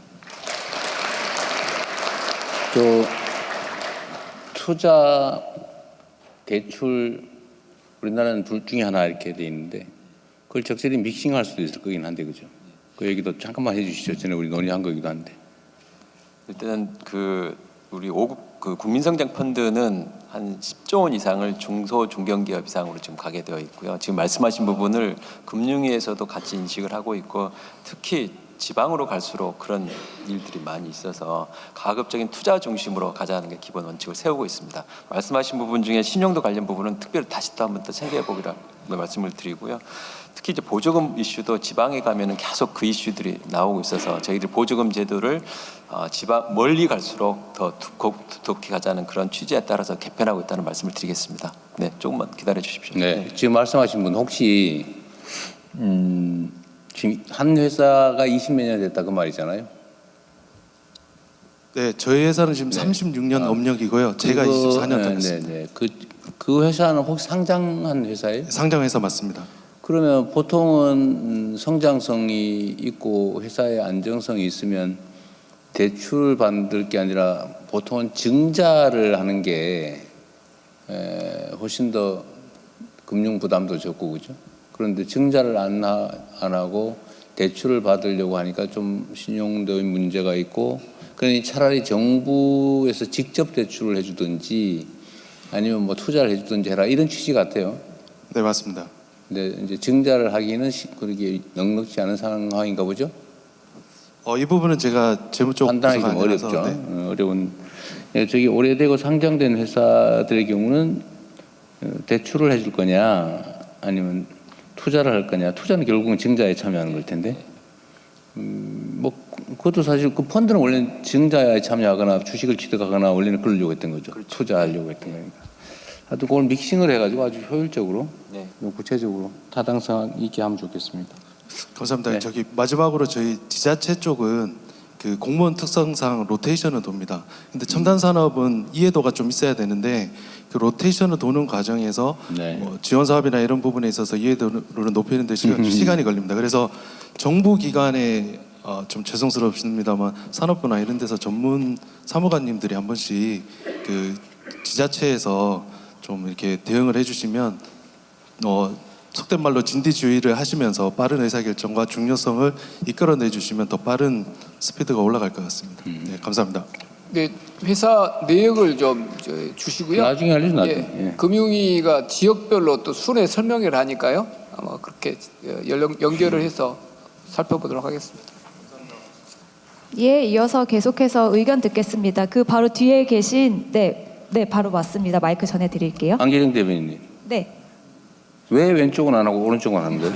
[SPEAKER 10] 투자, 대출, 우리나라는 둘 중에 하나 이렇게 돼 있는데 그걸 적절히 믹싱할 수도 있을 거긴 한데, 그죠? 그 얘기도 잠깐만 해주시죠. 전에 우리 논의한 거기도 한데.
[SPEAKER 4] 일단 우리 5급 국민성장 펀드는 한 10조 원 이상을 중소 중견기업 이상으로 지금 가게 되어 있고요. 지금 말씀하신 부분을 금융위에서도 같이 인식을 하고 있고, 특히 지방으로 갈수록 그런 일들이 많이 있어서 가급적인 투자 중심으로 가자는 게 기본 원칙을 세우고 있습니다. 말씀하신 부분 중에 신용도 관련 부분은 특별히 다시 또 한번 더 생각해 보기로 말씀을 드리고요. 특히 이제 보조금 이슈도 지방에 가면은 계속 그 이슈들이 나오고 있어서 저희들 보조금 제도를 지방 멀리 갈수록 더 두텁게 가자는 그런 취지에 따라서 개편하고 있다는 말씀을 드리겠습니다. 네, 조금만 기다려 주십시오.
[SPEAKER 10] 네, 지금 말씀하신 분 혹시 지금 한 회사가 20몇 년 됐다 그 말이잖아요.
[SPEAKER 9] 네, 저희 회사는 지금 36년 업력이고요. 제가 24년 다녔습니다.
[SPEAKER 10] 네. 그 회사는 혹시 상장한 회사예요?
[SPEAKER 9] 상장회사 맞습니다.
[SPEAKER 10] 그러면 보통은 성장성이 있고 회사의 안정성이 있으면 대출 받을 게 아니라 보통은 증자를 하는 게 훨씬 더 금융 부담도 적고, 그죠? 그런데 증자를 안 하고 대출을 받으려고 하니까 좀 신용도의 문제가 있고, 그러니 차라리 정부에서 직접 대출을 해주든지 아니면 뭐 투자를 해주든지 해라, 이런 취지 같아요.
[SPEAKER 9] 네, 맞습니다.
[SPEAKER 10] 근데 이제 증자를 하기는 그렇게 넉넉지 않은 상황인가 보죠?
[SPEAKER 9] 이 부분은 제가 재무 쪽
[SPEAKER 10] 판단하기 좀
[SPEAKER 9] 부서가 아니라서,
[SPEAKER 10] 어렵죠.
[SPEAKER 9] 네.
[SPEAKER 10] 어려운. 저기 오래되고 상장된 회사들의 경우는 대출을 해줄 거냐 아니면 투자를 할 거냐. 투자는 결국은 증자에 참여하는 걸 텐데. 뭐 그것도 사실 그 펀드는 원래 증자에 참여하거나 주식을 취득하거나 원래는 그러려고 했던 거죠. 그렇죠. 투자하려고 했던 거니까. 하여튼 그걸 믹싱을 해가지고 아주 효율적으로,
[SPEAKER 4] 네.
[SPEAKER 10] 구체적으로 타당성 있게 하면 좋겠습니다.
[SPEAKER 9] 감사합니다.
[SPEAKER 10] 네.
[SPEAKER 9] 저기 마지막으로 저희 지자체 쪽은 그 공무원 특성상 로테이션을 돕니다. 근데 첨단 산업은 이해도가 좀 있어야 되는데 그 로테이션을 도는 과정에서
[SPEAKER 10] 네.
[SPEAKER 9] 지원 사업이나 이런 부분에 있어서 이해도를 높이는 데 시간이 걸립니다. 그래서 정부 기관에 좀 죄송스럽습니다만 산업부나 이런 데서 전문 사무관님들이 한 번씩 그 지자체에서 좀 이렇게 대응을 해주시면 속된 말로 진디주의를 하시면서 빠른 의사결정과 중요성을 이끌어내 주시면 더 빠른 스피드가 올라갈 것 같습니다. 네, 감사합니다.
[SPEAKER 8] 네, 회사 내역을 좀 주시고요.
[SPEAKER 10] 나중에 알려줘, 나중에. 예.
[SPEAKER 8] 금융위가 지역별로 또 순회 설명회를 하니까요. 아마 그렇게 연결을 해서 살펴보도록 하겠습니다.
[SPEAKER 1] 예, 이어서 계속해서 의견 듣겠습니다. 그 바로 뒤에 계신 네, 바로 맞습니다. 마이크 전해드릴게요.
[SPEAKER 10] 안계정 대변인님.
[SPEAKER 1] 네.
[SPEAKER 10] 왜 왼쪽은 안 하고 오른쪽은 하는 거예요?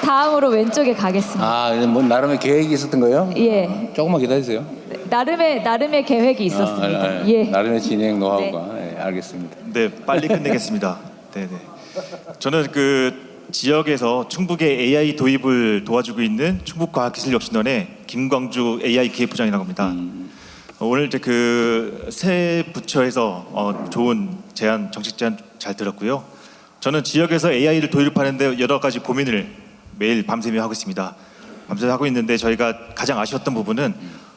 [SPEAKER 1] 다음으로 왼쪽에 가겠습니다.
[SPEAKER 10] 뭐 나름의 계획이 있었던 거예요?
[SPEAKER 1] 예.
[SPEAKER 10] 조금만 기다리세요.
[SPEAKER 1] 나름의 계획이 있었습니다. 예.
[SPEAKER 10] 나름의 진행 노하우가. 네. 알겠습니다.
[SPEAKER 11] 네, 빨리 끝내겠습니다. 네네. 저는 그 지역에서 충북의 AI 도입을 도와주고 있는 충북과학기술혁신원의 김광주 AI 기획부장이라고 합니다. 오늘 이제 그 새 부처에서 좋은 제안, 정책 제안 잘 들었고요. 저는 지역에서 AI를 도입하는데 여러 가지 고민을 매일 밤새며 하고 있습니다. 밤새 하고 있는데 저희가 가장 아쉬웠던 부분은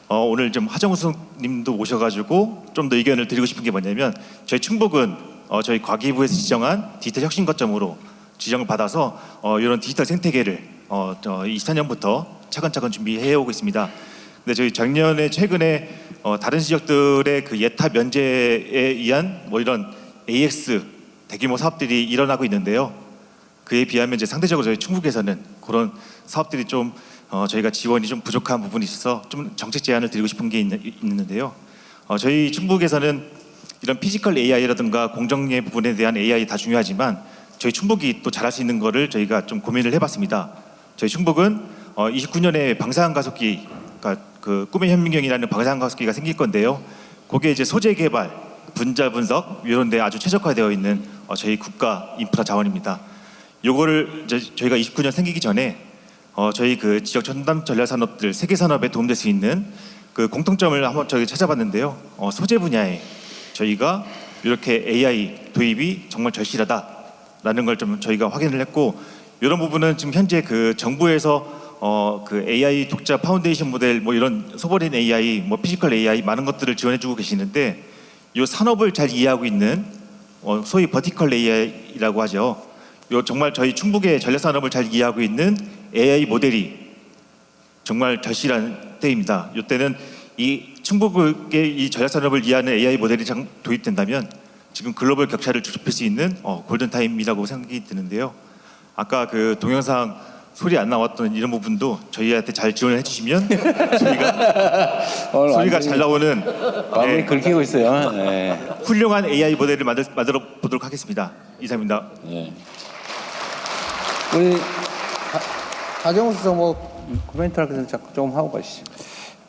[SPEAKER 11] 오늘 좀 하정우님도 오셔가지고 좀 더 의견을 드리고 싶은 게 뭐냐면 저희 충북은 저희 과기부에서 지정한 디지털 혁신 거점으로 지정을 받아서 이런 디지털 생태계를 24년부터 차근차근 준비해 오고 있습니다. 근데 저희 작년에 최근에 다른 지역들의 그 예타 면제에 의한 뭐 이런 AX 대규모 사업들이 일어나고 있는데요. 그에 비하면 이제 상대적으로 저희 충북에서는 그런 사업들이 좀 저희가 지원이 좀 부족한 부분이 있어서 좀 정책 제안을 드리고 싶은 게 있는데요. 저희 충북에서는 이런 피지컬 AI라든가 공정의 부분에 대한 AI 다 중요하지만 저희 충북이 또 잘할 수 있는 거를 저희가 좀 고민을 해봤습니다. 저희 충북은 29년에 방사능 가속기, 그러니까 그 꿈의 현민경이라는 방사능 가속기가 생길 건데요. 그게 이제 소재 개발, 분자 분석 이런 데 아주 최적화되어 있는 저희 국가 인프라 자원입니다. 요거를 이제 저희가 29년 생기기 전에 저희 그 지역 첨단 전략 산업들 세계 산업에 도움될 수 있는 그 공통점을 한번 저희 찾아봤는데요. 소재 분야에 저희가 이렇게 AI 도입이 정말 절실하다라는 걸 좀 저희가 확인을 했고, 이런 부분은 지금 현재 그 정부에서 그 AI 독자 파운데이션 모델 뭐 이런 소버린 AI, 뭐 피지컬 AI 많은 것들을 지원해주고 계시는데, 이 산업을 잘 이해하고 있는 소위 버티컬 AI라고 하죠. 요 정말 저희 충북의 전략 산업을 잘 이해하고 있는 AI 모델이 정말 절실한 때입니다. 이때는 이 충북의 이 전략 산업을 이해하는 AI 모델이 도입된다면 지금 글로벌 격차를 좁힐 수 있는 골든 타임이라고 생각이 드는데요. 아까 그 동영상 소리 안 나왔던 이런 부분도 저희한테 잘 지원을 해주시면 저희가 소리가 잘 나오는
[SPEAKER 10] 마음이 긁히고 있어요. 네.
[SPEAKER 11] 훌륭한 AI 모델을 만들어 보도록 하겠습니다. 이상입니다.
[SPEAKER 10] 네. 우리 하정우 수석 뭐 코멘트 할 것을 좀 하고 가시죠.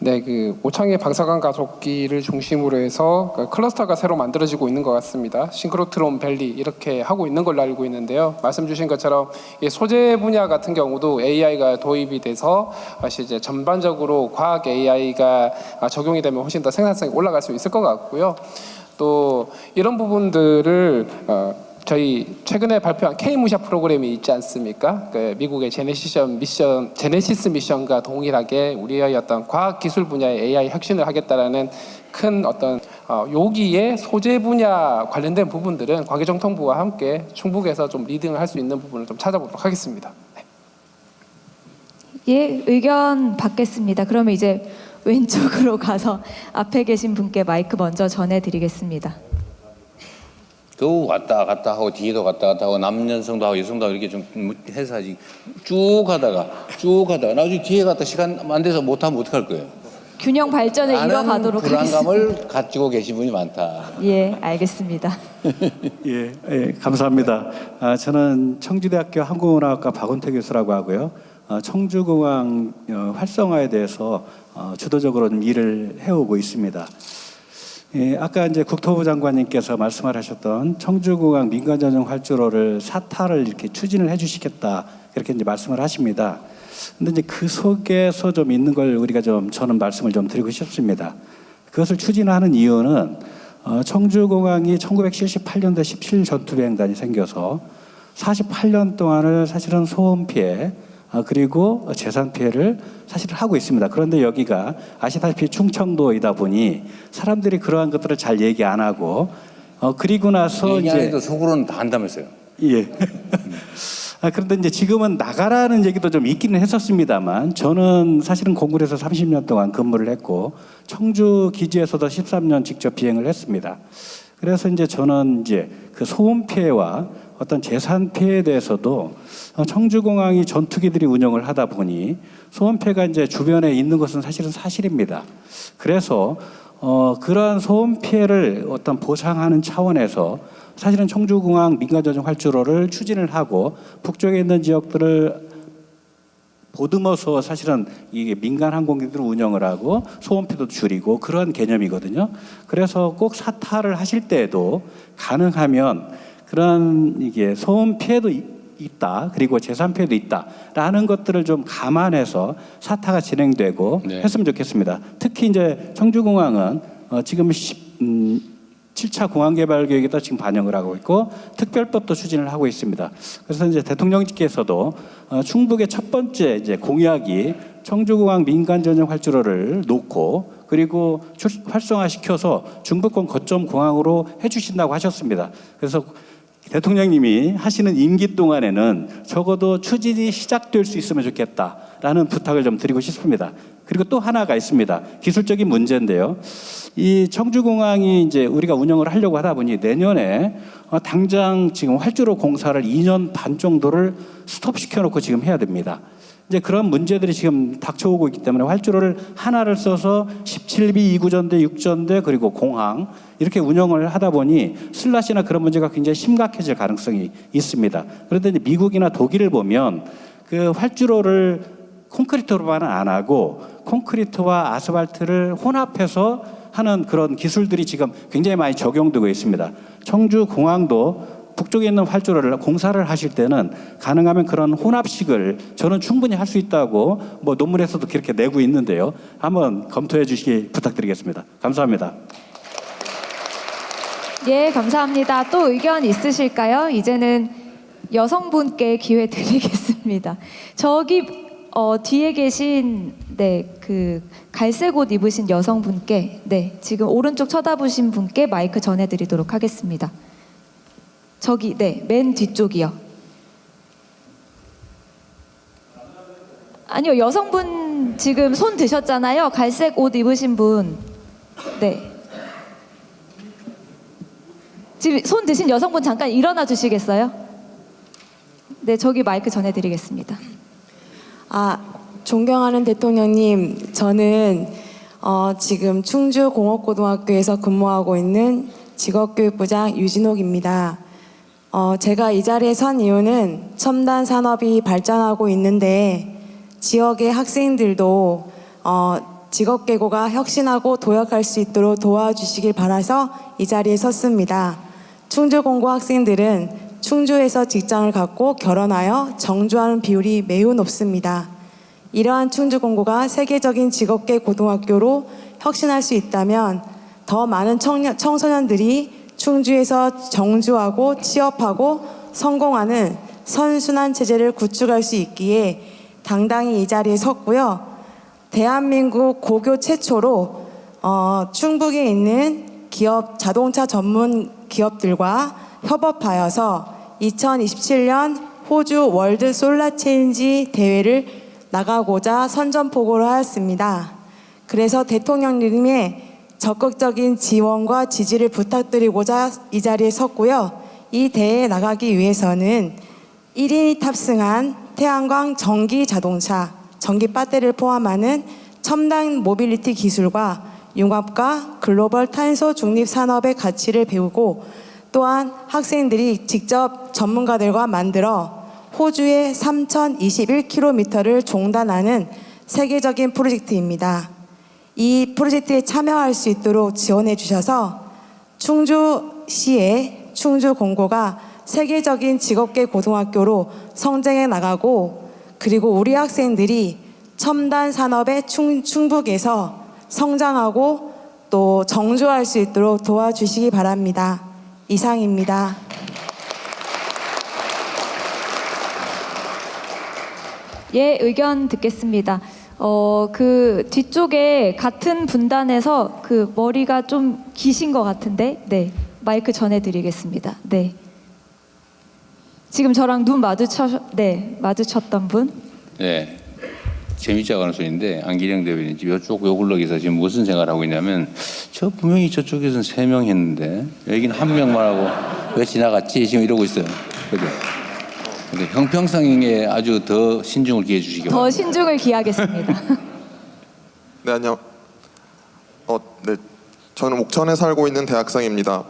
[SPEAKER 12] 네, 그 오창의 방사관 가속기를 중심으로 해서 클러스터가 새로 만들어지고 있는 것 같습니다. 싱크로트론 밸리 이렇게 하고 있는 걸로 알고 있는데요. 말씀 주신 것처럼 이 소재 분야 같은 경우도 AI가 도입이 돼서 이제 전반적으로 과학 AI가 적용이 되면 훨씬 더 생산성이 올라갈 수 있을 것 같고요. 또 이런 부분들을 저희 최근에 발표한 K-무샤 프로그램이 있지 않습니까? 그 미국의 제네시스 미션과 동일하게 우리의 어떤 과학 기술 분야의 AI 혁신을 하겠다라는 큰 어떤 여기에 소재 분야 관련된 부분들은 과기정통부와 함께 충북에서 좀 리딩을 할 수 있는 부분을 좀 찾아보도록 하겠습니다. 네.
[SPEAKER 1] 예, 의견 받겠습니다. 그러면 이제 왼쪽으로 가서 앞에 계신 분께 마이크 먼저 전해드리겠습니다.
[SPEAKER 10] 그 왔다 갔다 하고 뒤에도 갔다 갔다 하고 남녀성도 하고 여성도 하고 이렇게 좀 해서 하지 쭉 하다가 나중에 뒤에 갔다 시간 안 돼서 못하면 어떡할 거예요?
[SPEAKER 1] 균형 발전을 이뤄가도록 하겠습니다.
[SPEAKER 10] 불안감을 가지고 계신 분이 많다.
[SPEAKER 1] 예, 알겠습니다.
[SPEAKER 13] 예, 감사합니다. 저는 청주대학교 항공운항학과 박원태 교수라고 하고요. 청주공항 활성화에 대해서 주도적으로 좀 일을 해오고 있습니다. 예, 아까 이제 국토부 장관님께서 말씀을 하셨던 청주공항 민간전용 활주로를 사타를 이렇게 추진을 해주시겠다 그렇게 이제 말씀을 하십니다. 근데 이제 그 속에서 좀 있는 걸 우리가 저는 말씀을 좀 드리고 싶습니다. 그것을 추진하는 이유는 청주공항이 1978년도에 17 전투비행단이 생겨서 48년 동안을 사실은 소음 피해 그리고 재산 피해를 사실 하고 있습니다. 그런데 여기가 아시다시피 충청도이다 보니 사람들이 그러한 것들을 잘 얘기 안 하고 그리고 나서
[SPEAKER 10] 얘기 안 해도 속으로는 다 한다면서요.
[SPEAKER 13] 예. 그런데 이제 지금은 나가라는 얘기도 좀 있기는 했었습니다만 저는 사실은 공군에서 30년 동안 근무를 했고 청주 기지에서도 13년 직접 비행을 했습니다. 그래서 이제 저는 이제 그 소음 피해와 어떤 재산 피해에 대해서도 청주공항이 전투기들이 운영을 하다 보니 소음 피해가 이제 주변에 있는 것은 사실은 사실입니다. 그래서 그러한 소음 피해를 어떤 보상하는 차원에서 사실은 청주공항 민간전용 활주로를 추진을 하고 북쪽에 있는 지역들을 보듬어서 사실은 이게 민간 항공기들을 운영을 하고 소음피도 줄이고 그런 개념이거든요. 그래서 꼭 사타를 하실 때에도 가능하면 그런 이게 소음 피해도 있다, 그리고 재산 피해도 있다라는 것들을 좀 감안해서 사타가 진행되고 했으면 좋겠습니다. 특히 이제 청주공항은 지금 7차 공항개발계획에도 지금 반영을 하고 있고 특별법도 추진을 하고 있습니다. 그래서 이제 대통령께서도 충북의 첫 번째 이제 공약이 청주공항 민간전용 활주로를 놓고 그리고 활성화시켜서 중부권 거점 공항으로 해주신다고 하셨습니다. 그래서 대통령님이 하시는 임기 동안에는 적어도 추진이 시작될 수 있으면 좋겠다라는 부탁을 좀 드리고 싶습니다. 그리고 또 하나가 있습니다. 기술적인 문제인데요. 이 청주공항이 이제 우리가 운영을 하려고 하다 보니 내년에 당장 지금 활주로 공사를 2년 반 정도를 스톱시켜 놓고 지금 해야 됩니다. 이제 그런 문제들이 지금 닥쳐오고 있기 때문에 활주로를 하나를 써서 17비 2구전대 6전대 그리고 공항 이렇게 운영을 하다 보니 슬라시나 그런 문제가 굉장히 심각해질 가능성이 있습니다. 그런데 이제 미국이나 독일을 보면 그 활주로를 콘크리트로만 안 하고 콘크리트와 아스팔트를 혼합해서 하는 그런 기술들이 지금 굉장히 많이 적용되고 있습니다. 청주공항도 북쪽에 있는 활주로를 공사를 하실 때는 가능하면 그런 혼합식을 저는 충분히 할 수 있다고 뭐 논문에서도 그렇게 내고 있는데요. 한번 검토해 주시기 부탁드리겠습니다. 감사합니다.
[SPEAKER 1] 예, 감사합니다. 또 의견 있으실까요? 이제는 여성분께 기회 드리겠습니다. 저기 뒤에 계신 그 갈색 옷 입으신 여성분께 지금 오른쪽 쳐다보신 분께 마이크 전해드리도록 하겠습니다. 저기 맨 뒤쪽이요. 아니요, 여성분 지금 손 드셨잖아요. 갈색 옷 입으신 분. 지금 손 드신 여성분 잠깐 일어나 주시겠어요? 네, 저기 마이크 전해드리겠습니다.
[SPEAKER 14] 존경하는 대통령님, 저는 지금 충주공업고등학교에서 근무하고 있는 직업교육부장 유진옥입니다. 제가 이 자리에 선 이유는 첨단 산업이 발전하고 있는데 지역의 학생들도 직업계고가 혁신하고 도약할 수 있도록 도와주시길 바라서 이 자리에 섰습니다. 충주공고 학생들은 충주에서 직장을 갖고 결혼하여 정주하는 비율이 매우 높습니다. 이러한 충주공고가 세계적인 직업계 고등학교로 혁신할 수 있다면 더 많은 청소년들이 충주에서 정주하고 취업하고 성공하는 선순환 체제를 구축할 수 있기에 당당히 이 자리에 섰고요. 대한민국 고교 최초로 충북에 있는 기업 자동차 전문 기업들과 협업하여서 2027년 호주 월드 솔라 체인지 대회를 나가고자 선전포고를 하였습니다. 그래서 대통령님의 적극적인 지원과 지지를 부탁드리고자 이 자리에 섰고요. 이 대회에 나가기 위해서는 1인이 탑승한 태양광 전기 자동차, 전기 배터리를 포함하는 첨단 모빌리티 기술과 융합과 글로벌 탄소 중립 산업의 가치를 배우고 또한 학생들이 직접 전문가들과 만들어 호주의 3,021km를 종단하는 세계적인 프로젝트입니다. 이 프로젝트에 참여할 수 있도록 지원해 주셔서 충주시의 충주공고가 세계적인 직업계 고등학교로 성장해 나가고 그리고 우리 학생들이 첨단 산업의 충북에서 성장하고 또 정주할 수 있도록 도와주시기 바랍니다. 이상입니다.
[SPEAKER 1] 예, 의견 듣겠습니다. 그 뒤쪽에 같은 분단에서 그 머리가 좀 기신 것 같은데, 마이크 전해드리겠습니다. 지금 저랑 눈 마주쳤던 분.
[SPEAKER 10] 네, 재밌지 않은 소리인데 안기령 대변인 이쪽 요글럭에서 지금 무슨 생각을 하고 있냐면 저 분명히 저쪽에서는 3명 했는데 여기는 1명만 하고 왜 지나갔지 지금 이러고 있어요. 그죠? 근데 형평성에 아주 더 신중을 기해 주시기 바랍니다.
[SPEAKER 1] 더 신중을 기하겠습니다.
[SPEAKER 15] 네, 안녕. 저는 옥천에 살고 있는 대학생입니다.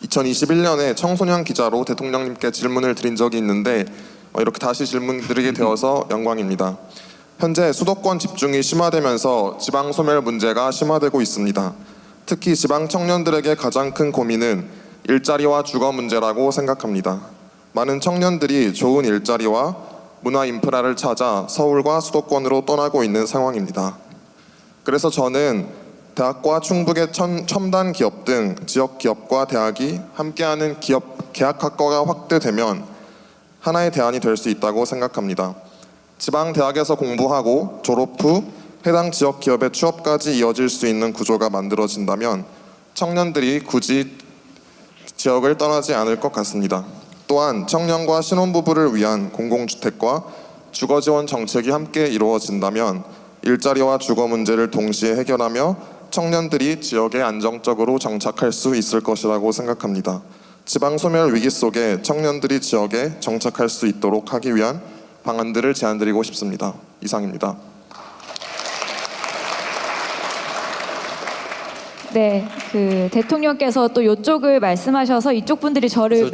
[SPEAKER 15] 2021년에 청소년 기자로 대통령님께 질문을 드린 적이 있는데 이렇게 다시 질문 드리게 되어서 영광입니다. 현재 수도권 집중이 심화되면서 지방 소멸 문제가 심화되고 있습니다. 특히 지방 청년들에게 가장 큰 고민은 일자리와 주거 문제라고 생각합니다. 많은 청년들이 좋은 일자리와 문화 인프라를 찾아 서울과 수도권으로 떠나고 있는 상황입니다. 그래서 저는 대학과 충북의 첨단 기업 등 지역 기업과 대학이 함께하는 계약학과가 확대되면 하나의 대안이 될 수 있다고 생각합니다. 지방 대학에서 공부하고 졸업 후 해당 지역 기업의 취업까지 이어질 수 있는 구조가 만들어진다면 청년들이 굳이 지역을 떠나지 않을 것 같습니다. 또한 청년과 신혼부부를 위한 공공주택과 주거지원 정책이 함께 이루어진다면 일자리와 주거 문제를 동시에 해결하며 청년들이 지역에 안정적으로 정착할 수 있을 것이라고 생각합니다. 지방 소멸 위기 속에 청년들이 지역에 정착할 수 있도록 하기 위한 방안들을 제안드리고 싶습니다. 이상입니다.
[SPEAKER 1] 네, 그 대통령께서 또 이쪽을 말씀하셔서 이쪽 분들이 저를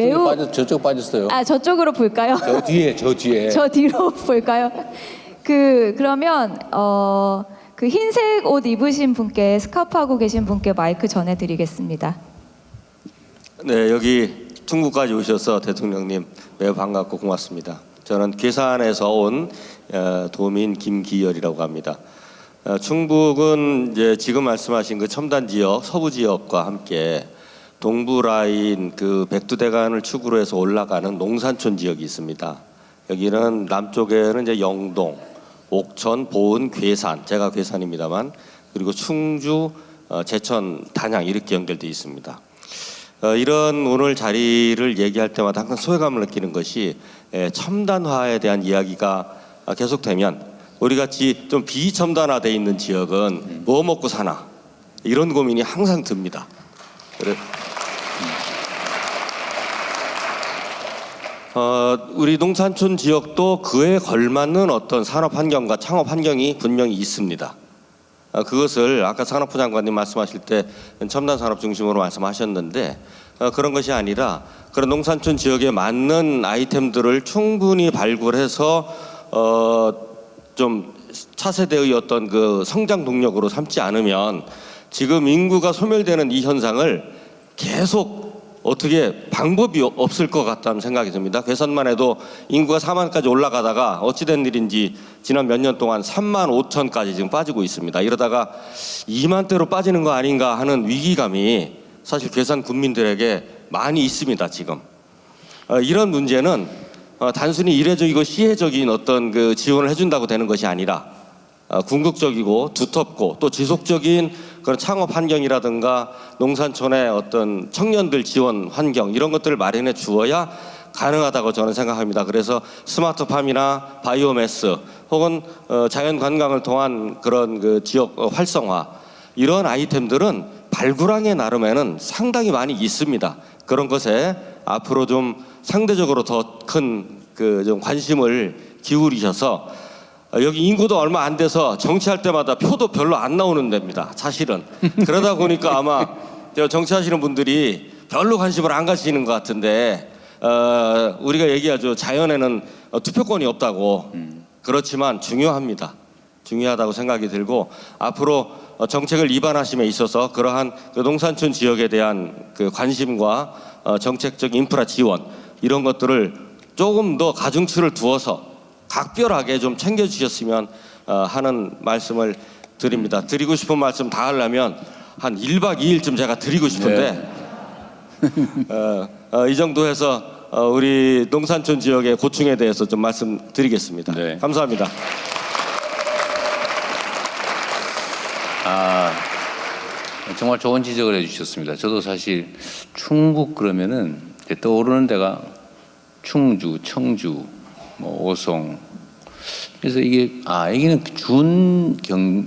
[SPEAKER 10] 저쪽 빠졌어요.
[SPEAKER 1] 저쪽으로 볼까요?
[SPEAKER 10] 저 뒤에.
[SPEAKER 1] 저 뒤로 볼까요? 그러면 그 흰색 옷 입으신 분께 스카프 하고 계신 분께 마이크 전해드리겠습니다.
[SPEAKER 16] 네, 여기 중국까지 오셔서 대통령님 매우 반갑고 고맙습니다. 저는 괴산에서 온 도민 김기열이라고 합니다. 충북은 이제 지금 말씀하신 그 첨단 지역, 서부 지역과 함께 동부 라인 그 백두대간을 축으로 해서 올라가는 농산촌 지역이 있습니다. 여기는 남쪽에는 이제 영동, 옥천, 보은, 괴산, 제가 괴산입니다만, 그리고 충주, 제천, 단양 이렇게 연결되어 있습니다. 이런 오늘 자리를 얘기할 때마다 항상 소외감을 느끼는 것이 첨단화에 대한 이야기가 계속되면 우리 같이 좀 비첨단화되어 있는 지역은 뭐 먹고 사나 이런 고민이 항상 듭니다. 우리 농산촌 지역도 그에 걸맞는 어떤 산업 환경과 창업 환경이 분명히 있습니다. 그것을 아까 산업부 장관님 말씀하실 때 첨단 산업 중심으로 말씀하셨는데 그런 것이 아니라 그런 농산촌 지역에 맞는 아이템들을 충분히 발굴해서 좀 차세대의 어떤 그 성장 동력으로 삼지 않으면 지금 인구가 소멸되는 이 현상을 계속 어떻게 방법이 없을 것 같다는 생각이 듭니다. 괴산만 해도 인구가 4만까지 올라가다가 어찌된 일인지 지난 몇 년 동안 3만 5천까지 지금 빠지고 있습니다. 이러다가 2만대로 빠지는 거 아닌가 하는 위기감이 사실 괴산 군민들에게 많이 있습니다. 지금 이런 문제는 단순히 일회적이고 시혜적인 어떤 그 지원을 해준다고 되는 것이 아니라 궁극적이고 두텁고 또 지속적인 그런 창업 환경이라든가 농산촌의 어떤 청년들 지원 환경 이런 것들을 마련해 주어야 가능하다고 저는 생각합니다. 그래서 스마트팜이나 바이오매스 혹은 자연 관광을 통한 그런 그 지역 활성화 이런 아이템들은 발굴항에 나름에는 상당히 많이 있습니다. 그런 것에 앞으로 좀 상대적으로 더 큰 그 좀 관심을 기울이셔서 여기 인구도 얼마 안 돼서 정치할 때마다 표도 별로 안 나오는 데입니다. 사실은 그러다 보니까 아마 정치하시는 분들이 별로 관심을 안 가지시는 것 같은데 우리가 얘기하죠. 자연에는 투표권이 없다고. 그렇지만 중요합니다. 중요하다고 생각이 들고 앞으로 정책을 입안하심에 있어서 그러한 그 농산촌 지역에 대한 그 관심과 정책적 인프라 지원 이런 것들을 조금 더 가중치를 두어서 각별하게 좀 챙겨주셨으면 하는 말씀을 드립니다. 드리고 싶은 말씀 다 하려면 한 1박 2일쯤 제가 드리고 싶은데 이 정도 해서 우리 농산촌 지역의 고충에 대해서 좀 말씀드리겠습니다.
[SPEAKER 10] 네.
[SPEAKER 16] 감사합니다.
[SPEAKER 10] 정말 좋은 지적을 해주셨습니다. 저도 사실 충북 그러면은 떠오르는 데가 충주, 청주, 뭐 오송. 그래서 이게 여기는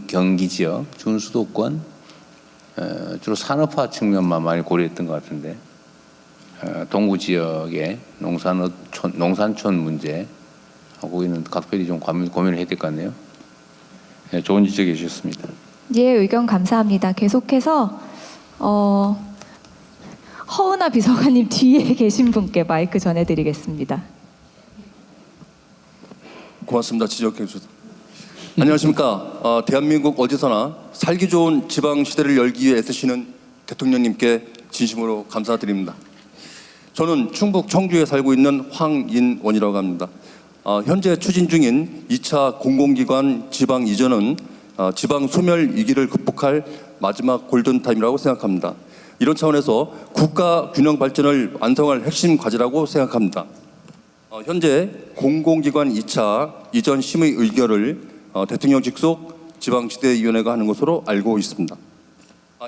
[SPEAKER 10] 경기 지역, 준수도권, 주로 산업화 측면만 많이 고려했던 것 같은데 동구 지역의 농산촌 문제 하고 있는 각별히 좀 고민을 해야 될 것 같네요. 네, 좋은 지적해 주셨습니다.
[SPEAKER 1] 예, 의견 감사합니다. 계속해서 허은하 비서관님 뒤에 계신 분께 마이크 전해드리겠습니다.
[SPEAKER 17] 고맙습니다. 지적해 주셔서. 안녕하십니까. 대한민국 어디서나 살기 좋은 지방 시대를 열기 위해 애쓰시는 대통령님께 진심으로 감사드립니다. 저는 충북 청주에 살고 있는 황인원이라고 합니다. 현재 추진 중인 2차 공공기관 지방 이전은 지방 소멸 위기를 극복할 마지막 골든타임이라고 생각합니다. 이런 차원에서 국가 균형 발전을 완성할 핵심 과제라고 생각합니다. 현재 공공기관 2차 이전 심의 의결을 대통령 직속 지방지대위원회가 하는 것으로 알고 있습니다.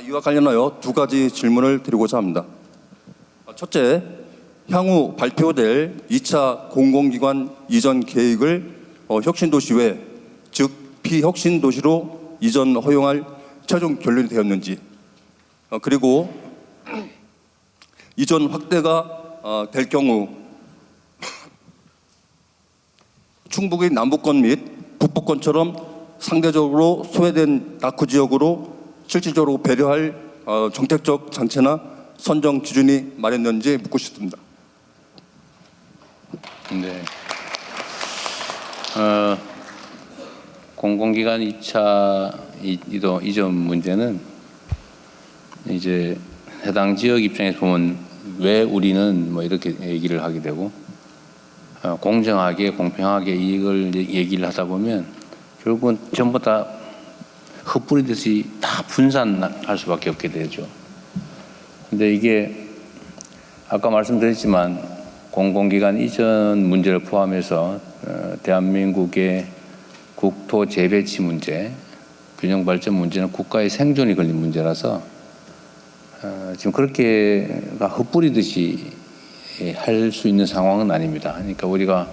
[SPEAKER 17] 이와 관련하여 두 가지 질문을 드리고자 합니다. 첫째, 향후 발표될 2차 공공기관 이전 계획을 혁신도시 외, 즉 비혁신도시로 이전 허용할 최종 결론이 되었는지, 그리고 이전 확대가 될 경우 충북의 남부권 및 북부권처럼 상대적으로 소외된 낙후 지역으로 실질적으로 배려할 정책적 장치나 선정 기준이 마련된지 묻고 싶습니다.
[SPEAKER 10] 네. 공공기관 2차 이 점 문제는 이제 해당 지역 입장에서 보면 왜 우리는 뭐 이렇게 얘기를 하게 되고 공정하게 공평하게 이걸 얘기를 하다 보면 결국은 전부 다 흩뿌리듯이 다 분산할 수밖에 없게 되죠. 근데 이게 아까 말씀드렸지만 공공기관 이전 문제를 포함해서 대한민국의 국토 재배치 문제, 균형 발전 문제는 국가의 생존이 걸린 문제라서 지금 그렇게가 흩뿌리듯이 할 수 있는 상황은 아닙니다. 그러니까 우리가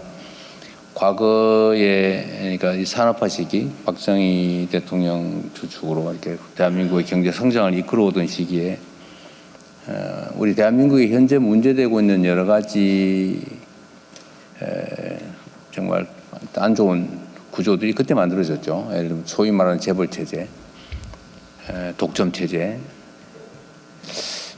[SPEAKER 10] 과거에 그러니까 이 산업화 시기 박정희 대통령 주축으로 이렇게 대한민국의 경제 성장을 이끌어오던 시기에 우리 대한민국이 현재 문제되고 있는 여러 가지 정말 안 좋은 구조들이 그때 만들어졌죠. 예를 들면 소위 말하는 재벌 체제, 독점 체제.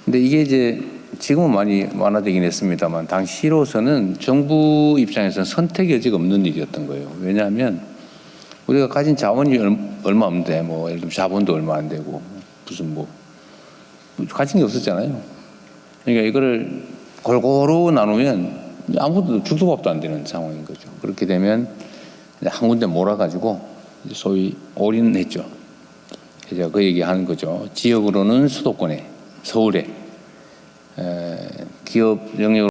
[SPEAKER 10] 근데 이게 이제 지금은 많이 완화되긴 했습니다만 당시로서는 정부 입장에서는 선택의 여지가 없는 일이었던 거예요. 왜냐하면 우리가 가진 자원이 얼마 없는데 뭐 예를 들면 자본도 얼마 안 되고 무슨 뭐 가진 게 없었잖아요. 그러니까 이거를 골고루 나누면 아무도 죽도밥도 안 되는 상황인 거죠. 그렇게 되면 한 군데 몰아가지고 소위 올인했죠. 제가 그 얘기하는 거죠. 지역으로는 수도권에, 서울에 기업 영역으로